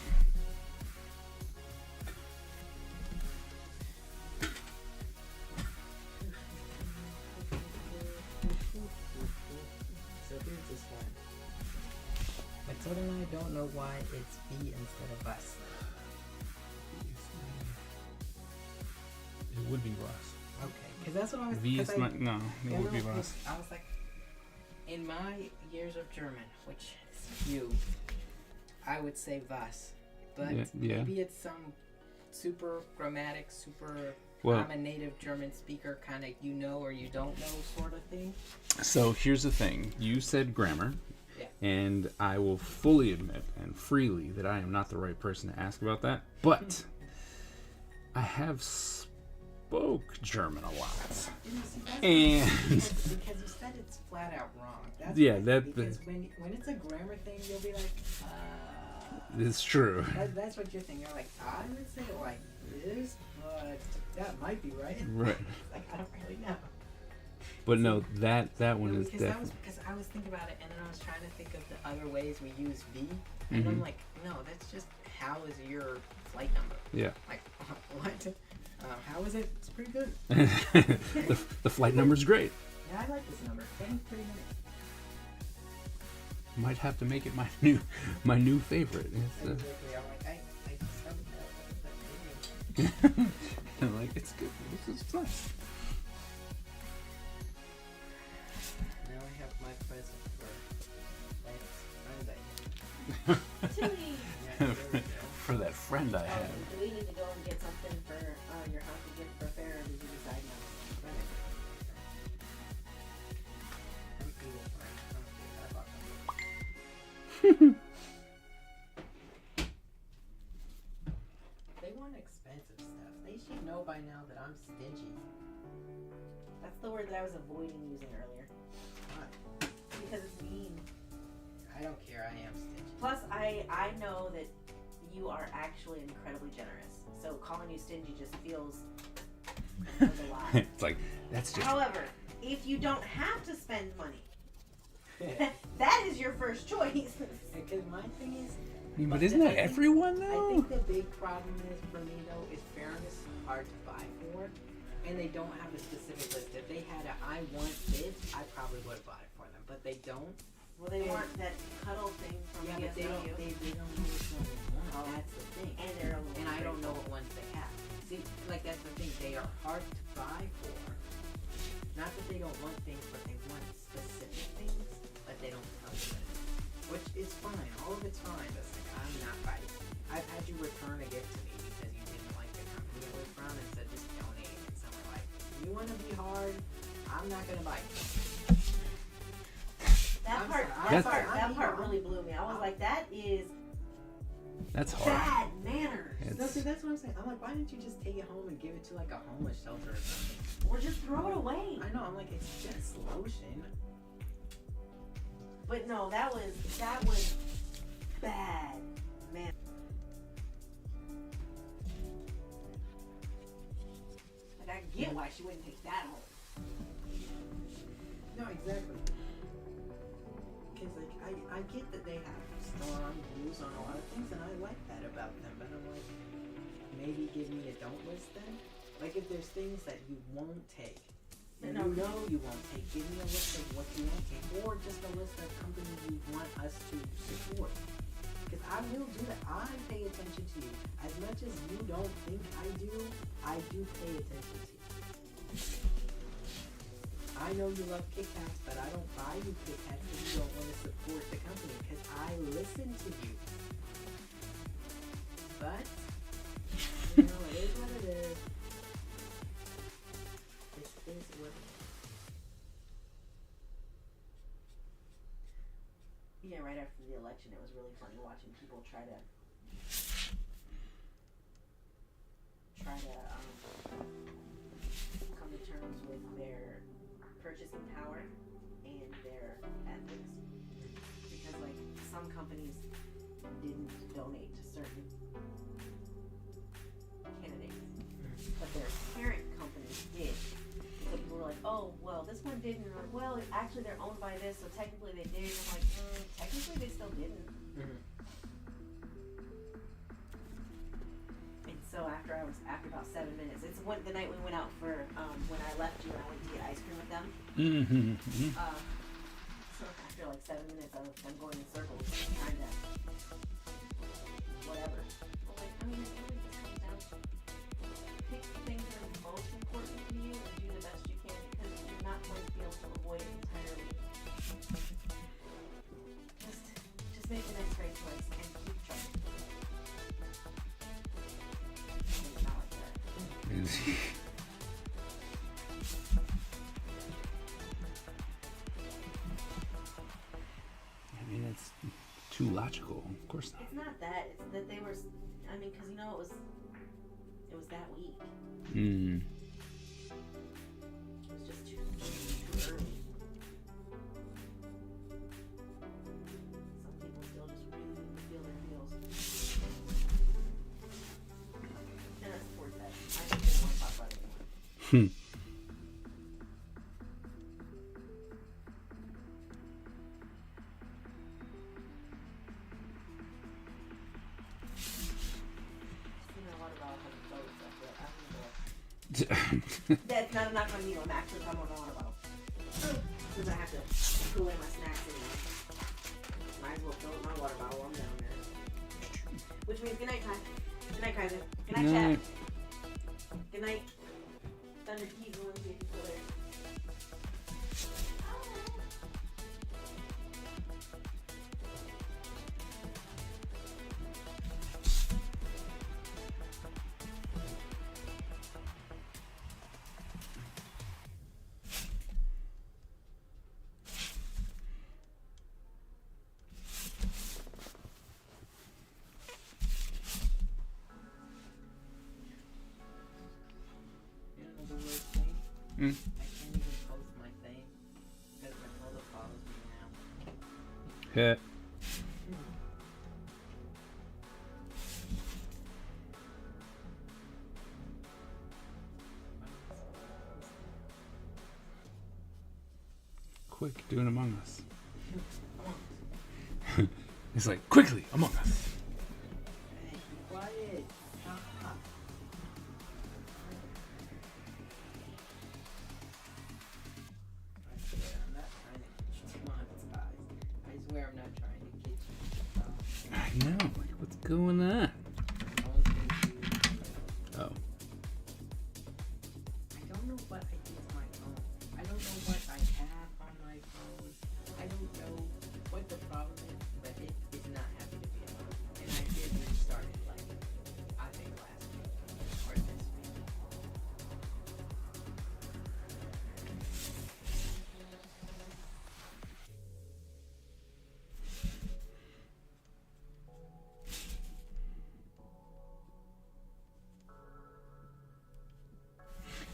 So here's this one. Matilda and I don't know why it's V instead of us. It would be Ross. Okay, because that's what I was. V 'cause is I- not. No, it Yeah, would be no, Ross. I was like, in my years of German, which is few, I would say was, but Yeah. maybe it's some super grammatic, super. Well- I'm a native German speaker, kind of you know or you don't know sort of thing. So here's the thing. You said grammar. Yeah. And I will fully admit and freely that I am not the right person to ask about that. But I have spoke German a lot. And Because you said it's flat out wrong. That's Yeah, why- that- because when it's a grammar thing, you'll be like, it's true. that's what you're thinking. You're like, I would say it like this, but that might be right. Right. Like I don't really know. But no, that one No, is because definitely. because I was thinking about it, and then I was trying to think of the other ways we use V, and I'm like, no, that's just how is your flight number? Yeah. Like what? How is it? It's pretty good. the flight number's great. Yeah, I like this number. 23 minutes. Might have to make it my new favorite. It's, Exactly. I'm like, I discovered that. I'm like, it's good. This is nice. Now I have my present for Lance Tootie. Yeah, there we go. For that friend I have. Do we need to go and get something for your house to gift for fair, or did you decide now? I'm evil for it. I bought them. They want expensive stuff. They should know by now that I'm stingy. That's the word that I was avoiding using earlier. Why? Because it's mean. I don't care. I am stingy. Plus, I know that you are actually incredibly generous. So calling you stingy just feels like a lot. It's like, that's just. However, if you don't have to spend money, that is your first choice. Because my thing is, But isn't that everyone I though? think the big problem is for me though is fairness is hard to buy for, and they don't have a specific list. If they had a I want this, I probably would have bought it for them, but they don't. Well, they want that cuddle thing from Yeah, but they don't. DSW. They don't know which one they want. Oh. That's the thing. And they're a little And I don't know straightforward. what ones they have. See, like that's the thing. They are hard to buy for. Not that they don't want things, but they want specific things, but they don't tell you that. Which is fine. All of it's fine. But it's like I'm not fighting. I've had you return a gift to me because you didn't like the company it was from and said just donate. And some were like, you want to be hard? I'm not gonna buy it. That I'm part, sorry. that That's- part, that part really blew me. I was like, that is That's hard. bad manners. No, It's- see, that's what I'm saying. I'm like, why didn't you just take it home and give it to like a homeless shelter or something? Or just throw it away. I know. I'm like, it's just lotion. But no, that was bad, man. Like I get why she wouldn't take that home. No, exactly. because like I get that they have strong views on a lot of things, and I like that about them. But I'm like, maybe give me a don't list then. Like if there's things that you won't take, and you know you won't take, give me a list of what you won't take, or just a list of companies you want us to support. Because I will do that. I pay attention to you. As much as you don't think I do pay attention to you. I know you love Kit Kats, but I don't buy you Kit Kats if you don't want to support the company, because I listen to you. But, you know, it is what it is. This is what it is. Yeah, right after the election, it was really funny watching people try to come to terms with their purchasing power and their ethics, because like some companies didn't donate to certain candidates, but their parent companies did. So people were like, oh, well, this one didn't. And like, well, actually they're owned by this, so technically they did. And I'm like, technically they still didn't. And so after about 7 minutes, it's the night we went out for, when I left you and I went to get ice cream with them. So after like 7 minutes, I'm going in circles, trying to, whatever. But like, I mean, it really just comes down to pick the things that are most important to you and do the best you can, because you're not going to be able to avoid it entirely. Just make the next right choice and keep trying. Maybe not like that. I mean, it's too logical. Of course not. It's not that. It's that they were. I mean, because you know it was that week. It was just too early. Some people still just really need to feel their feels. And I support that. I just didn't want to talk about it anymore. That's not a knock on you. I'm actually talking about water bottle. Because I have to cool in my snacks anyway. Might as well fill up my water bottle while I'm down there. Which means good night time. Good night, Kaiser. Good night, Chad. Good night, Thunder Keys. We'll see if you're still there. I can't even post my thing because my mother follows me now. Yeah. Quick, do an Among Us. It's like, quickly, Among Us. Hey, be quiet. Stop. I swear I'm not trying to get you monetized. I swear I'm not trying to get you. I know. Like, what's going on? Oh. I don't know what I do with my phone. I don't know what I have on my phone. I don't know what the problem is, but it is not happy to be alone. And I did restart it like, I think last week or this week.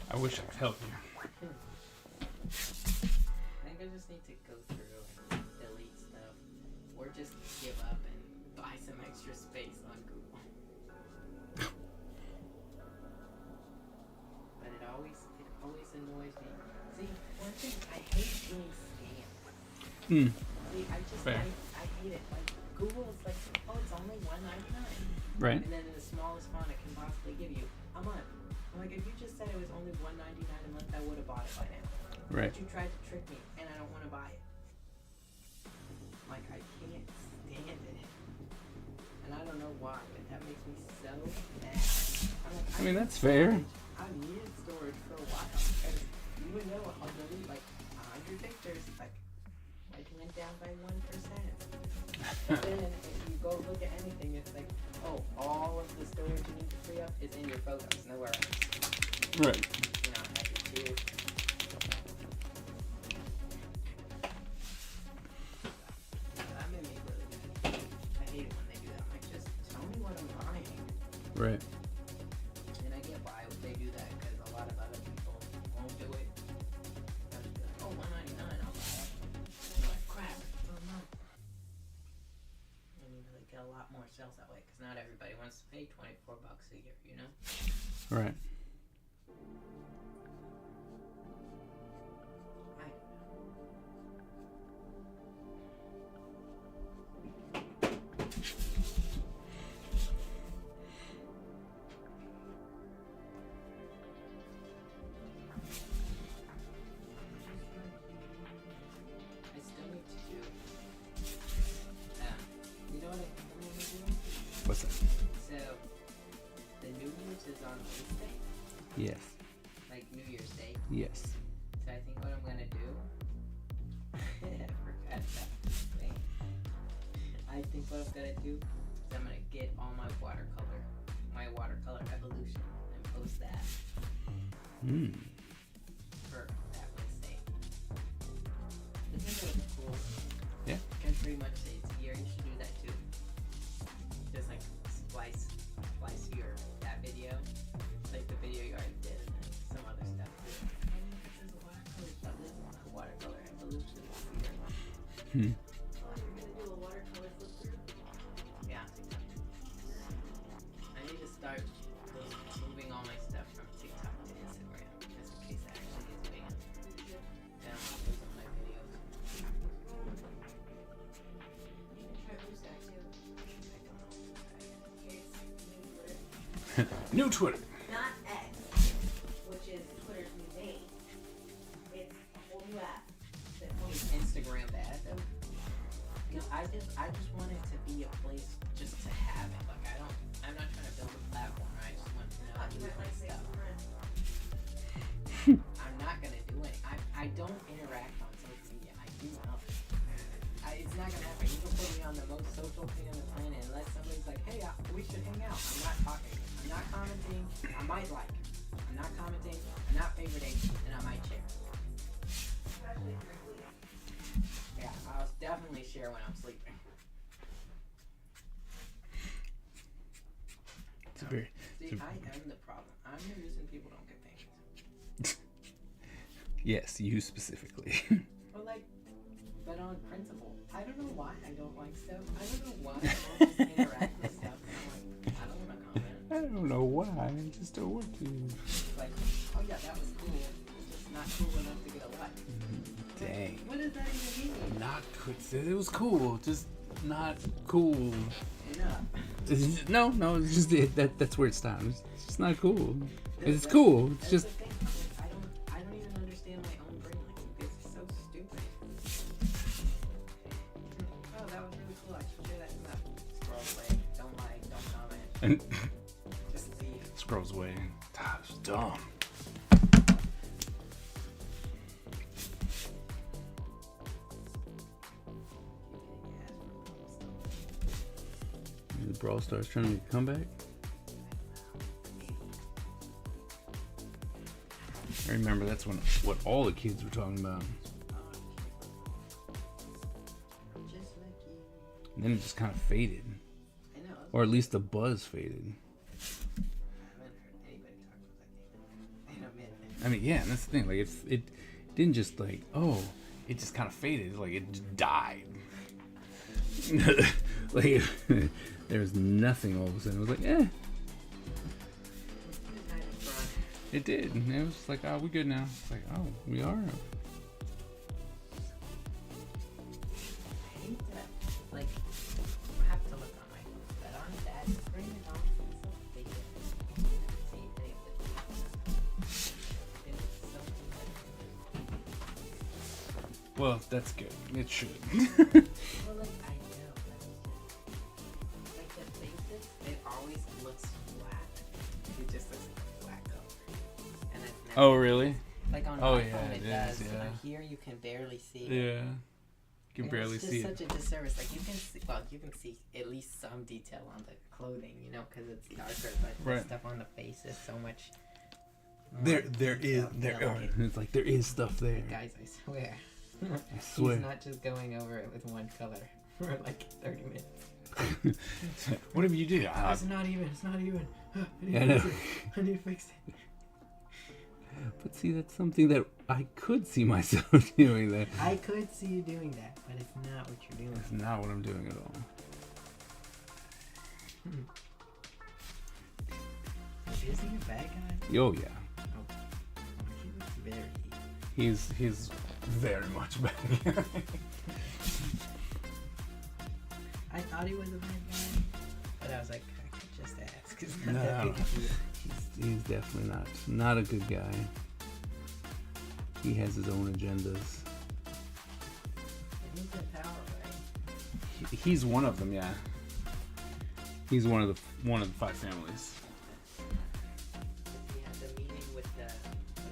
I wish I could help you. I think I just need to go through and delete stuff, or just give up and buy some extra space on Google. But it always annoys me. See, one thing, I hate being scammed. See, I just Fair. I hate it. Like Google is like, oh, it's only $1.99. Right. And then in the smallest font it can possibly give you a month. I'm like, if you just said it was only $1.99 a month, I would have bought it by now. Right. But you tried to trick me, and I don't want to buy it. Like, I can't stand it. And I don't know why, but that makes me so mad. I mean, that's fair. I needed storage for a while. Because even though I'll delete like 100 pictures, like, it went down by 1%. But then if you go look at anything, it's like, oh, all of the storage you need to free up is in your photos, nowhere else. Right. You know, I have to do. That made me really mad. I hate it when they do that. I'm like, just tell me what I'm buying. Right. And I get why they do that because a lot of other people won't do it. They'll just be like, oh, $1.99, I'll buy it. And you're like, crap, for a month. And you really get a lot more sales that way because not everybody wants to pay $24 a year, you know? Right. I still need to do. You know what I need to do? What's that? So, the New Year's is on Wednesday, Yes. like New Year's Day. Yes. So I think what I'm gonna do. I forgot that thing. I think what I'm gonna do is I'm gonna get all my watercolor evolution, and post that Hmm. for that Wednesday. I think that was cool. Yeah. Can pretty much say it's here. You should do that too. Just like splice that video, like the video you already did, and then some other stuff too. And this is watercolor stuff. This is my watercolor evolution here. Hmm. Oh, you're gonna do a watercolor flip through? Yeah. I need to start moving all my stuff from TikTok to Instagram, just in case it actually gets banned. Then I'm gonna lose all my videos. You can try Bluestack too. I don't know. Here's new Twitter. New Twitter. Not X, which is Twitter's new name. It's a whole new app that Is points Instagram bad though? 'Cause I just want it to be a place just to have it. Like I'm not trying to build a platform. I just want to know you who's might my like stuff. Facebook friends. I'm not gonna do it. I don't interact on social media. I do not. It's not gonna happen. You can put me on the most social thing on the planet unless somebody's like, hey, we should hang out. I'm not talking. I'm not commenting. I might like. I'm not commenting. I'm not favoriting, and I might share. Especially if you're asleep. Yeah, I'll definitely share when I'm sleeping. It's a very. See, I am the problem. I'm the reason people don't get famous. Yes, you specifically. But on principle, I don't know why I don't like stuff. I don't know why I don't just interact with stuff. And I'm like, I don't want to comment. I don't know why. I just don't want to. Like, oh yeah, that was cool. It's just not cool enough to get a like. Dang. What does that even mean? Not good. It was cool. Just not cool. Enough. No. It's just that's where it stops. It's just not cool. It's cool. It's That's just. the thing. Like, I don't even understand my own brain. Like, it's so stupid. Oh, that was really cool. I should share that enough. Scroll away. Don't like. Don't comment. Just leave. Scrolls away. Ah, it's dumb. The Brawl Stars trying to make a comeback. I remember that's what all the kids were talking about. Just like you. And then it just kind of faded, I know. or at least the buzz faded. I haven't heard anybody talk about that game in a minute. I mean, yeah, and that's the thing. Like, it didn't just like, oh, it just kind of faded. Like, it just died. Like, there was nothing all of a sudden. It was like, eh. It did. And it was just like, oh, we good now. It's like, oh, we are. Well, that's good. It should. Well, like, I know. Like the faces, it always looks flat. It just looks like a flat color. And it's never, Oh, really? like on Oh, my yeah, phone it it does. is, yeah. On here you can barely see it. Yeah. You can And barely it's just see such it. a disservice. Like you can see, well, you can see at least some detail on the clothing, you know, because it's darker. But Right. the stuff on the face is so much. There detail. is. It's like there is stuff there. Guys, I swear. I swear. He's not just going over it with one color for like 30 minutes. Whatever you do. It's not even. It's not even. I know. I need to fix it. But see, that's something that I could see myself doing. That I could see you doing that, but it's not what you're doing. it's not what I'm doing at all. Is he a bad guy? Oh yeah, He looks very evil. he's very much bad. I thought he was a bad guy, but I was like, I could just ask. It's not that No, big a deal. he's definitely not a good guy. He has his own agendas. He's in power, right? He's one of them, yeah. He's one of the 5 families. He had the meeting with the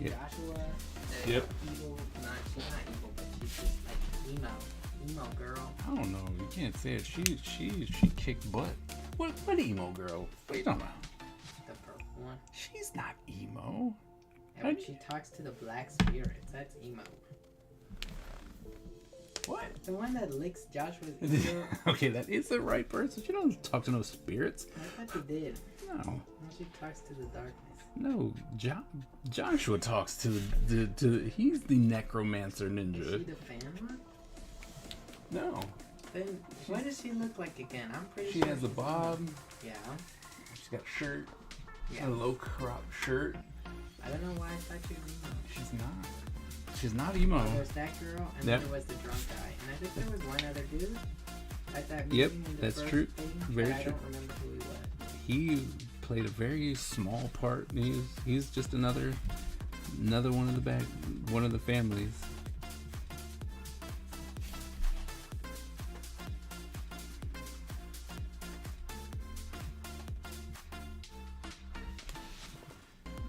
Yeah. Joshua. The Yep. evil, she's not evil, but she's just like emo girl. I don't know. You can't say it. She kicked butt. What emo girl? What are you talking about? The purple one. She's not emo. And when she talks to the black spirits, that's emo. What? The one that licks Joshua's ear. Okay, that is the right person. She don't talk to no spirits. I thought she did. No. When she talks to the darkness. No, Joshua talks to he's the necromancer Is she ninja. the fan one? No, Then what does she look like again? I'm pretty she sure has a she's bob. Yeah. She's got a shirt, Yeah. a low crop shirt. I don't know why I thought she was emo. She's not. She's not emo. There's that girl, and Yep. then there was the drunk guy, and I think there was one other dude at that Yep, meeting in the that's first true. thing, Very but true. I don't remember who he was. He played a very small part. He's just another one of the families.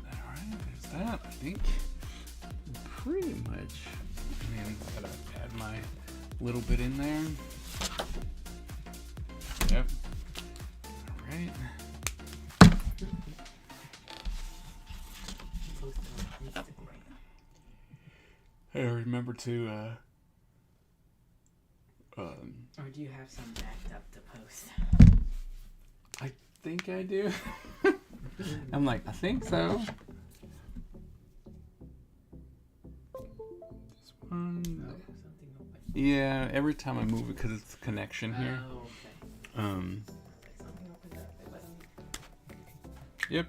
Alright, there's that. I think pretty much. I mean, gotta add my little bit in there. Yep. Alright. Post it on Instagram. I remember to Or do you have some backed up to post? I think I do. I'm like, I think so. This one. Something open. Yeah, every time I move it because it's a connection here. Oh, okay. Like something opened up. It wasn't. Yep.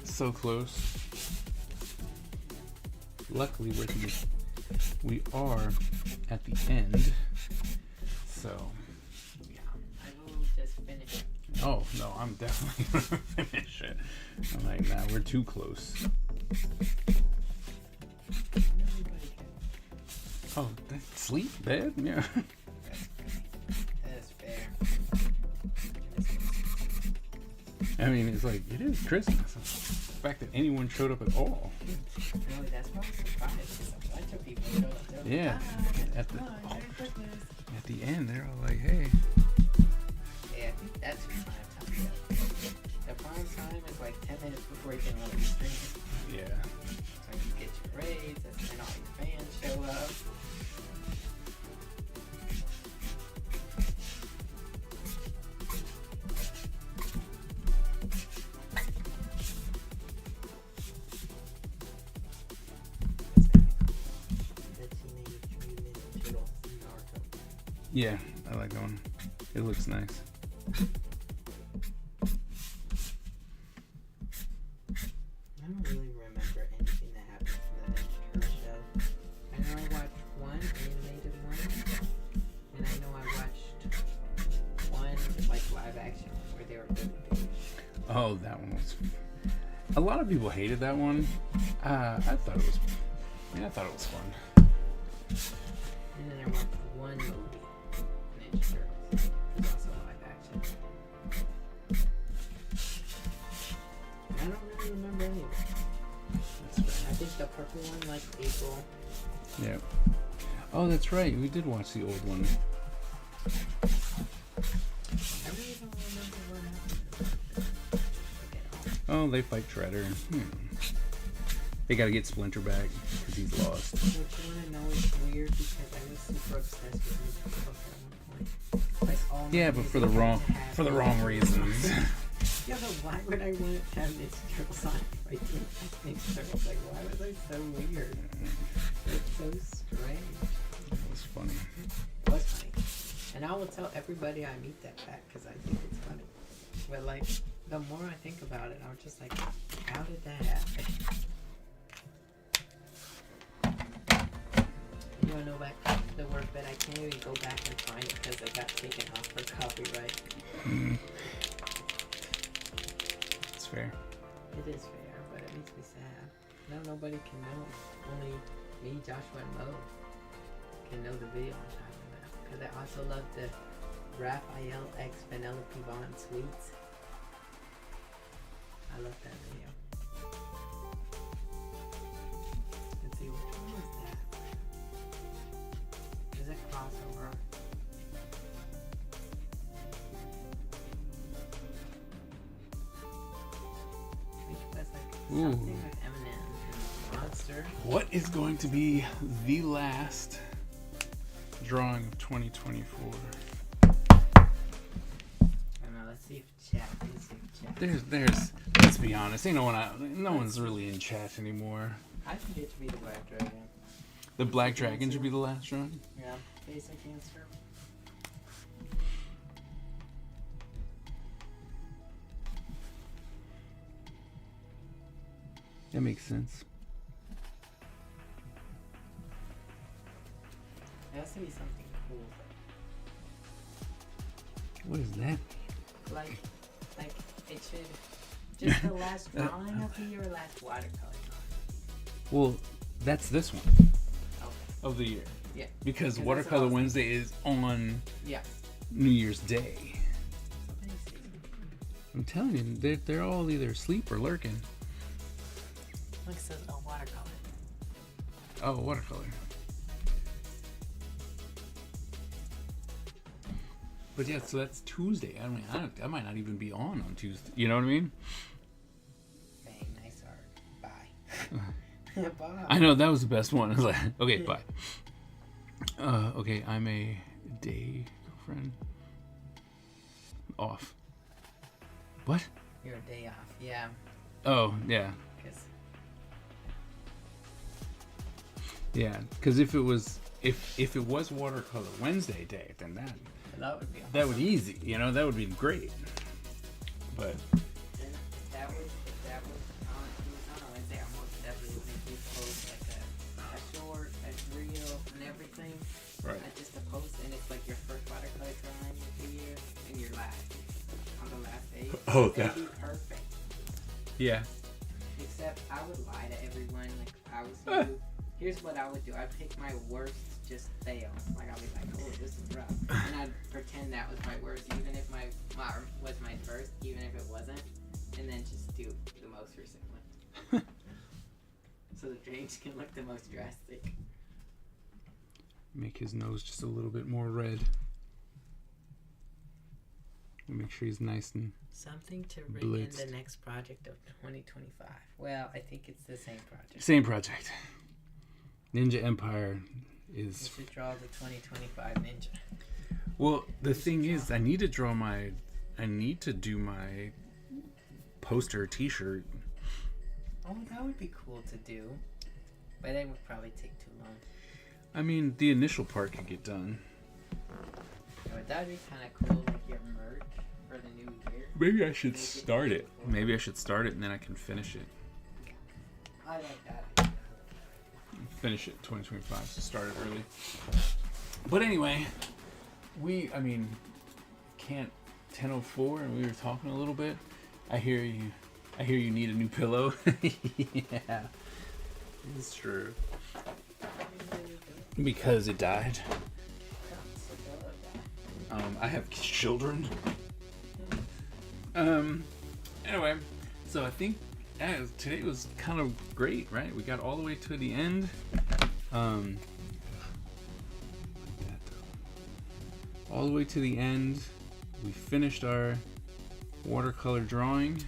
So close. Luckily, we are at the end. So, yeah. I will just finish it. Oh no, I'm definitely gonna finish it. I'm like, nah, we're too close. Oh, sleep, bed, yeah. That's fair. I mean, it's like it is Christmas. The fact that anyone showed up at all. Really, that's why I'm surprised. A bunch of people showed up. They're like, Yeah. "Hi, At the Merry Christmas." at the end, they're all like, hey. Yeah, I think that's your prime time. The prime time is like 10 minutes before you can really stream. Yeah. So you get your raids, that's when all your fans show up. Yeah, I like that one. It looks nice. I don't really remember anything that happened from the Ninja Turtle show. I know I watched one animated one, and I know I watched one like live action one where they were really big. Oh, that one was. A lot of people hated that one. I thought it was. Yeah, I thought it was fun. And then I watched one movie, Ninja Turtles. It was also live action. I don't really remember any of it. That's fair. I think the purple one, like April. Yeah. Oh, that's right. We did watch the old one. I really don't remember what happened. Oh, they fight Shredder. They gotta get Splinter back because he's lost. But you wanna know it's weird because I was super obsessed with Ninja Turtles at one point. Like all Yeah, but movies for the they wrong had to have Ninja reasons. Yeah, but why would I want to have Ninja Turtles on if I didn't like Ninja Turtles? Like, why was I so weird? It's so strange. It was funny. It was funny. And I will tell everybody I meet that fact because I think it's funny. But, like, the more I think about it, I'm just like, how did that happen? You wanna know back the work that I can't even go back and find it because it got taken off for copyright. It's fair. It is fair, but it makes me sad. Now nobody can know. Only me, Joshua, and Mo can know the video I'm talking about. Because I also love the Raphael X Penelope Vaughn Sweets. I love that video. Let's see, which one is that? Is it crossover? I think that's like something with Eminem and Monster. What is going to be the last drawing of 2024? I don't know, let's see if chat. There's. Let's be honest. Ain't no one's really in chat anymore. I think it should be the Black Dragon. The Black Dragon should be the last drawing. Yeah, basic answer. That makes sense. It has to be something cool. What is that? Like it should just the last drawing of the year or last watercolor drawing? Well, that's this one Okay. of the year. Yeah. Because that's Watercolor what I was Wednesday is on Yeah. New Year's Day. Somebody see. I'm telling you, they're all either asleep or lurking. Look, it says watercolor. Oh, watercolor. But yeah, so that's Tuesday. I mean, I might not even be on Tuesday. You know what I mean? Bang, nice art. Bye. Bye. I know that was the best one. I was like, okay, bye. Okay, I'm a day girlfriend. Off. What? You're a day off. Yeah. Oh, yeah. 'Cause Yeah, because if it was Watercolor Wednesday day, then that would be awesome. would be easy. You know, that would be great. But Then if that was on Wednesday, I most definitely would make you post like a short, a reel, and everything. right. Just a post, and it's like your first watercolor drawing of the year, and your last on the last day. Oh, That'd be perfect. Yeah. Except I would lie to everyone. Like if I was you, here's what I would do. I'd pick my worst just fail. Like I'd be like, oh, this is rough, and I'd pretend that was my worst, even if my was my first, even if it wasn't, and then just do the most recent one. So the change can look the most drastic. Make his nose just a little bit more red. And make sure he's nice and Something to ring blitzed. in the next project of 2025. Well, I think it's the same project. same project. Ninja Empire You is should draw the 2025 Ninja. well. The thing is, I need to do my poster T-shirt. Oh, that would be cool to do, but it would probably take too long. I mean, the initial part could get done. But that'd be kind of cool, like your merch for the new year. Maybe I should start it. Maybe I should start it and then I can finish it. I like that. Finish it 2025, so start it early. But anyway, can't 10:04 and we were talking a little bit. I hear you need a new pillow. Yeah, it's true. Because it died. I have children. Anyway, so I think today was kind of great, right? We got all the way to the end. All the way to the end. We finished our watercolor drawing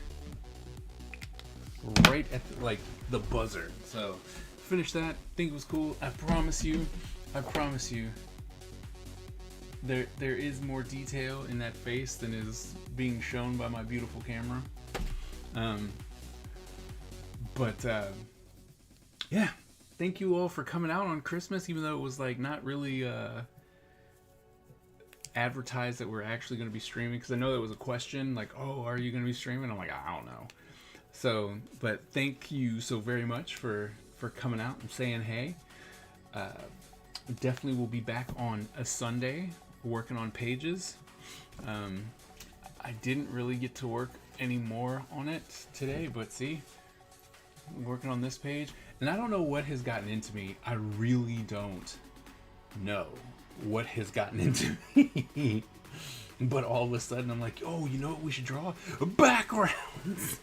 right at the buzzer. So finished that. Think it was cool. I promise you. There is more detail in that face than is being shown by my beautiful camera. Yeah. Thank you all for coming out on Christmas, even though it was not really advertised that we're actually going to be streaming, because I know there was a question oh, are you going to be streaming? I'm like, I don't know. So, but thank you so very much for coming out and saying hey. Definitely will be back on a Sunday working on pages. I didn't really get to work any more on it today, but see, I'm working on this page, and I don't know what has gotten into me. I really don't know what has gotten into me. But all of a sudden I'm like, oh, you know what we should draw? Backgrounds.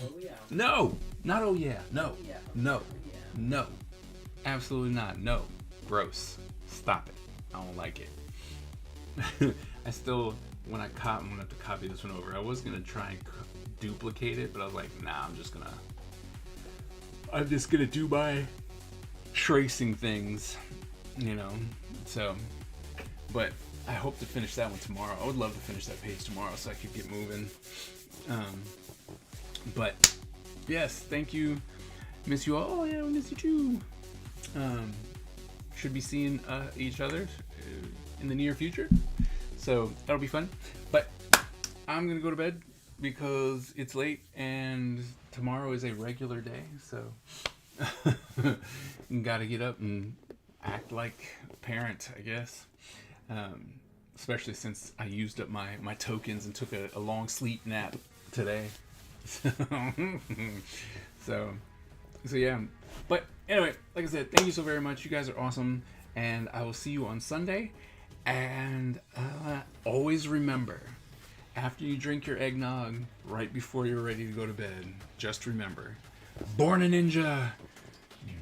Oh yeah. No, not oh yeah. No, Yeah. no, Yeah. no, absolutely not. No, gross. Stop it. I don't like it. I still, when I'm gonna have to copy this one over. I was gonna try and duplicate it, but I was like, nah, I'm just gonna do my tracing things, so, but I hope to finish that one tomorrow. I would love to finish that page tomorrow so I could get moving. But yes, thank you. Miss you all. Oh yeah, I miss you too. Should be seeing each other in the near future, so that'll be fun. But I'm gonna go to bed because it's late and tomorrow is a regular day, so gotta get up and act like a parent, I guess. Especially since I used up my tokens and took a long sleep nap today. So yeah. But anyway, like I said, thank you so very much. You guys are awesome, and I will see you on Sunday. And always remember, after you drink your eggnog, right before you're ready to go to bed, just remember, born a ninja,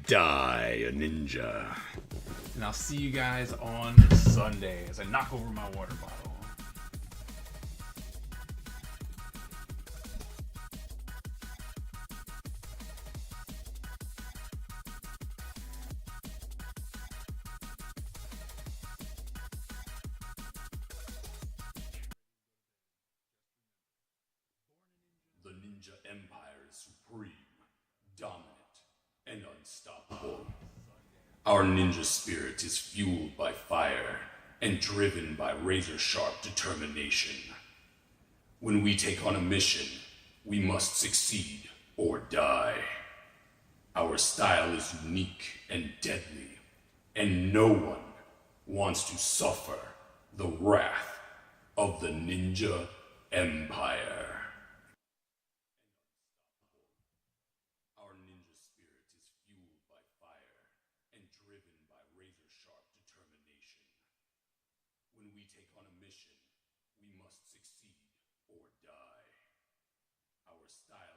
die a ninja. And I'll see you guys on Sunday as I knock over my water bottle. The Ninja Empire is supreme, dominant, and unstoppable. Our ninja spirit is fueled by fire and driven by razor-sharp determination. When we take on a mission, we must succeed or die. Our style is unique and deadly, and no one wants to suffer the wrath of the Ninja Empire. Our ninja spirit is fueled by fire and driven by razor-sharp determination. When we take on a mission, we must succeed or die. Our style